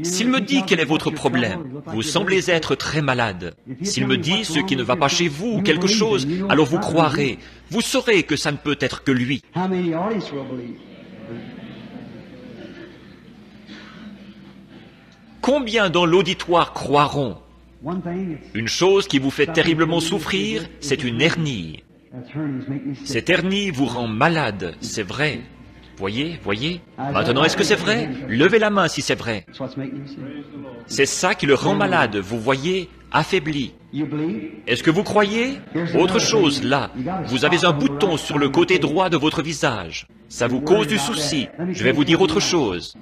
S'il me dit quel est votre problème, vous semblez être très malade. S'il me dit ce qui ne va pas chez vous ou quelque chose, alors vous croirez. Vous saurez que ça ne peut être que lui. combien dans l'auditoire croiront? One thing, it's Une chose qui vous fait terriblement souffrir, c'est une hernie. that's hernias make me sick. Cette hernie vous rend malade, c'est vrai. Voyez. Maintenant, est-ce que c'est vrai? Levez la main si c'est vrai. That's what's making me sick. C'est ça qui le rend malade, vous voyez, affaibli. You believe? Est-ce que vous croyez? Autre chose, là, vous avez un bouton sur le côté droit de votre visage. Ça vous cause du souci. Je vais vous dire autre chose.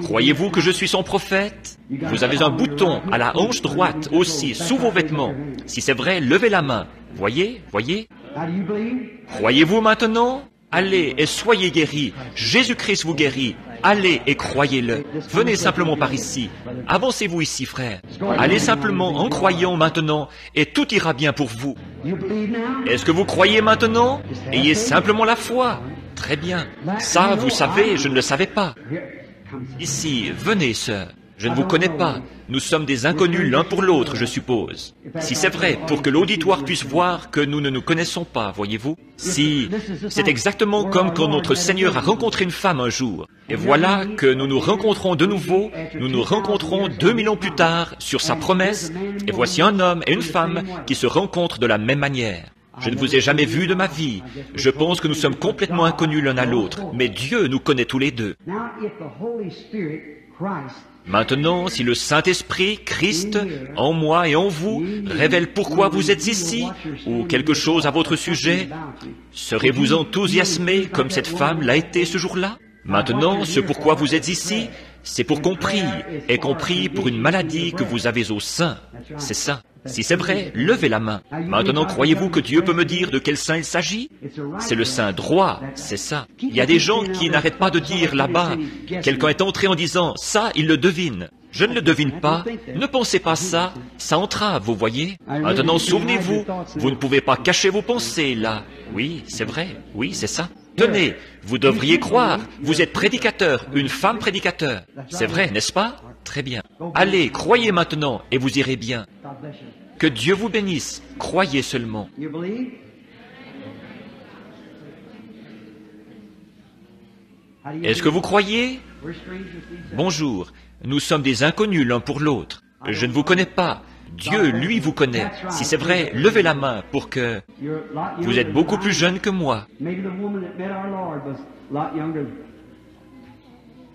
Croyez-vous que je suis son prophète? Vous avez un bouton à la hanche droite aussi, sous vos vêtements. Si c'est vrai, levez la main. Voyez? Now, do you believe? Croyez-vous maintenant? Allez et soyez guéris. Jésus-Christ vous guérit. Allez et croyez-le. Venez simplement par ici. Avancez-vous ici, frère. Allez simplement en croyant maintenant et tout ira bien pour vous. You believe now? Est-ce que vous croyez maintenant? Ayez simplement la foi. Très bien. Ça, vous savez, je ne le savais pas. Here comes Ici, venez, sœur. Je ne vous connais pas. Nous sommes des inconnus l'un pour l'autre, je suppose. Si c'est vrai, pour que l'auditoire puisse voir que nous ne nous connaissons pas, voyez-vous? Si, c'est exactement comme quand notre Seigneur a rencontré une femme un jour. Et voilà que nous nous rencontrons de nouveau, nous nous rencontrons 2000 ans plus tard sur sa promesse, et voici un homme et une femme qui se rencontrent de la même manière. Je ne vous ai jamais vu de ma vie. Je pense que nous sommes complètement inconnus l'un à l'autre, mais Dieu nous connaît tous les deux. Now, if the Holy Spirit, Christ, Maintenant, si le Saint-Esprit, Christ, en moi et en vous, révèle pourquoi vous êtes ici, ou quelque chose à votre sujet, serez-vous enthousiasmé comme cette femme l'a été ce jour-là? Maintenant, ce pourquoi vous êtes ici, c'est pour qu'on prie, et qu'on prie pour une maladie que vous avez au sein. C'est ça. Si c'est vrai, levez la main. Maintenant, croyez-vous que Dieu peut me dire de quel sein il s'agit? C'est le sein droit, c'est ça. Il y a des gens qui n'arrêtent pas de dire là-bas, quelqu'un est entré en disant, ça, il le devine. Je ne le devine pas, ne pensez pas ça, ça entrave, vous voyez. Maintenant, souvenez-vous, vous ne pouvez pas cacher vos pensées là. Oui, c'est vrai, oui, c'est ça. Tenez, vous devriez croire, vous êtes prédicateur, une femme prédicateur. C'est vrai, n'est-ce pas? Très bien. Allez, croyez maintenant, et vous irez bien. God bless you. Que Dieu vous bénisse, croyez seulement. You believe? How do you Est-ce que vous croyez? We're strangers to each other. Bonjour, nous sommes des inconnus l'un pour l'autre. Je ne vous connais pas. Dieu, lui, vous connaît. Si c'est vrai, levez la main pour que... You're a lot Vous younger êtes beaucoup than plus I jeune que moi. am. Maybe the woman that met our Lord was a lot younger.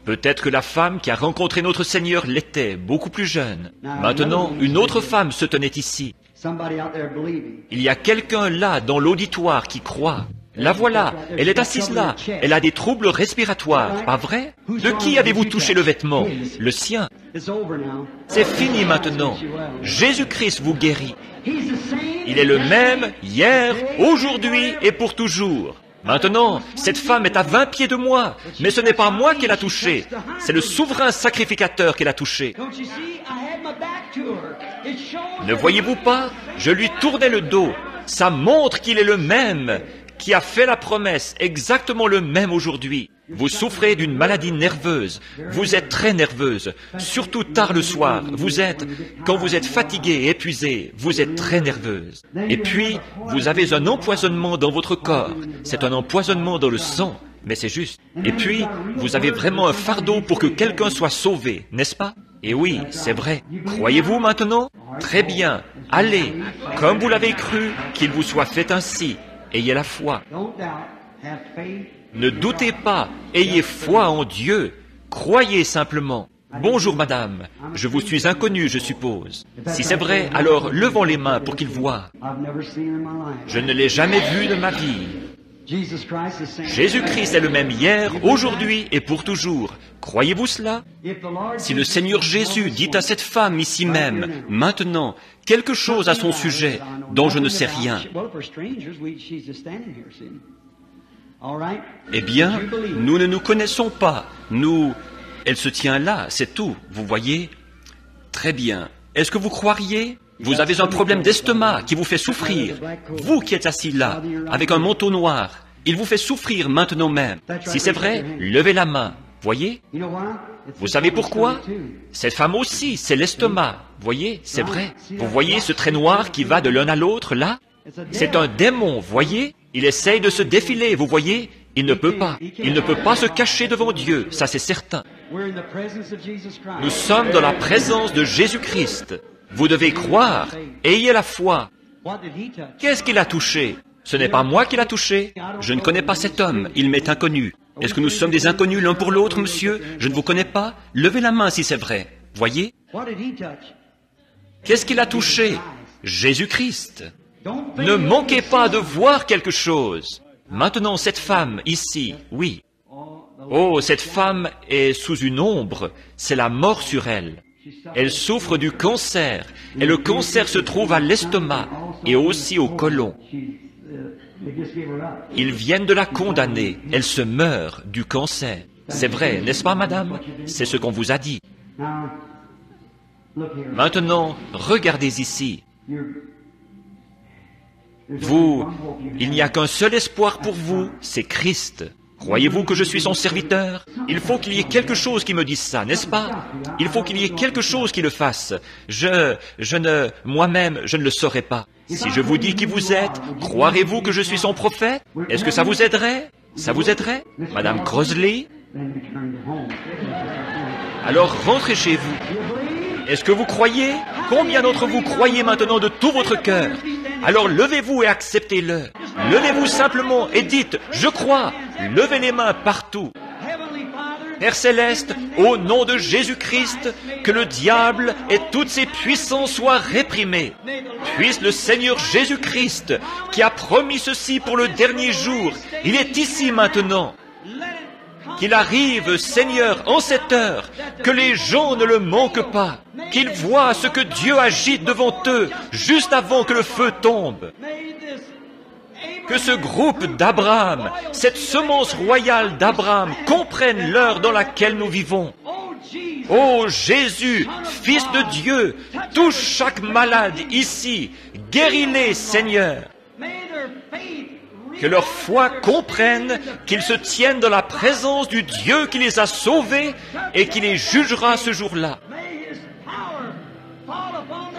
Peut-être que la femme qui a rencontré notre Seigneur l'était, beaucoup plus jeune. Maintenant, une autre femme se tenait ici. Somebody out there believing. Il y a quelqu'un là dans l'auditoire qui croit. La voilà, elle est assise là, elle a des troubles respiratoires, pas vrai? De qui avez-vous touché le vêtement? Le sien. It's over now. C'est fini maintenant. Jésus-Christ vous guérit. He's the same. Il est le même hier, aujourd'hui et pour toujours. Maintenant, cette femme est à 20 pieds de moi, mais ce n'est pas moi qui l'a touchée, c'est le souverain sacrificateur qui l'a touchée. Don't you see? I had my back to her. It shows Ne voyez-vous pas? Je lui tournais le dos. Ça montre qu'il est le même, qui a fait la promesse, exactement le même aujourd'hui. Vous souffrez d'une maladie nerveuse. Vous êtes très nerveuse, surtout tard le soir. Quand vous êtes fatigué et épuisé, vous êtes très nerveuse. Et puis, vous avez un empoisonnement dans votre corps. C'est un empoisonnement dans le sang, mais c'est juste. Et puis, vous avez vraiment un fardeau pour que quelqu'un soit sauvé, n'est-ce pas? Et oui, c'est vrai. Croyez-vous maintenant? Très bien. Allez, comme vous l'avez cru, qu'il vous soit fait ainsi. Ayez la foi. Don't doubt. Have faith. Ne doutez pas, ayez foi en Dieu, croyez simplement. Bonjour madame, je vous suis inconnu, je suppose. Si c'est vrai, alors levons les mains pour qu'il voie. I've never seen her in my life. Je ne l'ai jamais vu de ma vie. Jesus Christ is saying. Jésus-Christ est le même hier, aujourd'hui et pour toujours. Croyez-vous cela? If the Lord Si le Seigneur Jésus dit à cette femme ici même, maintenant, quelque chose à son sujet dont je ne sais rien, Well, for strangers, she's just standing here, see? All right? eh bien, nous ne nous connaissons pas. Elle se tient là, c'est tout, vous voyez? Très bien. Est-ce que vous croiriez? Vous avez un problème d'estomac qui vous fait souffrir. Vous qui êtes assis là, avec un manteau noir, il vous fait souffrir maintenant même. Si c'est vrai, levez la main. Voyez? You know why? Vous savez pourquoi? Cette femme aussi, c'est l'estomac. Voyez? C'est vrai. Vous voyez ce trait noir qui va de l'un à l'autre, là? C'est un démon, voyez? Il essaye de se défiler, vous voyez? Il ne peut pas. Il ne peut pas se cacher devant Dieu, ça c'est certain. Nous sommes dans la présence de Jésus-Christ. Vous devez croire. Ayez la foi. Qu'est-ce qu'il a touché? Ce n'est pas moi qui l'a touché. Je ne connais pas cet homme. Il m'est inconnu. Est-ce que nous sommes des inconnus l'un pour l'autre, monsieur? Je ne vous connais pas. Levez la main si c'est vrai. Voyez? Qu'est-ce qu'il a touché? Jésus-Christ. Ne manquez pas de voir quelque chose. Maintenant, cette femme, ici, oui. Oh, cette femme est sous une ombre. C'est la mort sur elle. Elle souffre du cancer. Et le cancer se trouve à l'estomac et aussi au côlon. Ils viennent de la condamner. Elle se meurt du cancer. C'est vrai, n'est-ce pas, madame? C'est ce qu'on vous a dit. Maintenant, regardez ici. Vous, il n'y a qu'un seul espoir pour vous, c'est Christ. Croyez-vous que je suis son serviteur? Il faut qu'il y ait quelque chose qui me dise ça, n'est-ce pas? Il faut qu'il y ait quelque chose qui le fasse. Moi-même, je ne le saurais pas. Si je vous dis qui vous êtes, croirez-vous que je suis son prophète? Est-ce que ça vous aiderait? Ça vous aiderait? Madame Crosley? Alors rentrez chez vous. Est-ce que vous croyez? Combien d'entre vous croyez maintenant de tout votre cœur? Alors levez-vous et acceptez-le. Levez-vous simplement et dites, je crois. Levez les mains partout. Père Céleste, au nom de Jésus-Christ, que le diable et toutes ses puissances soient réprimées. Puisse le Seigneur Jésus-Christ, qui a promis ceci pour le dernier jour, il est ici maintenant. Qu'il arrive, Seigneur, en cette heure, que les gens ne le manquent pas, qu'ils voient ce que Dieu agite devant eux, juste avant que le feu tombe. Que ce groupe d'Abraham, cette semence royale d'Abraham, comprenne l'heure dans laquelle nous vivons. Ô Jésus, Fils de Dieu, touche chaque malade ici, guéris-les, Seigneur. Que leur foi comprenne qu'ils se tiennent dans la présence du Dieu qui les a sauvés et qui les jugera ce jour-là.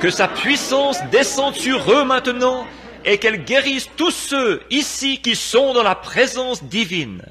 Que sa puissance descende sur eux maintenant et qu'elle guérisse tous ceux ici qui sont dans la présence divine.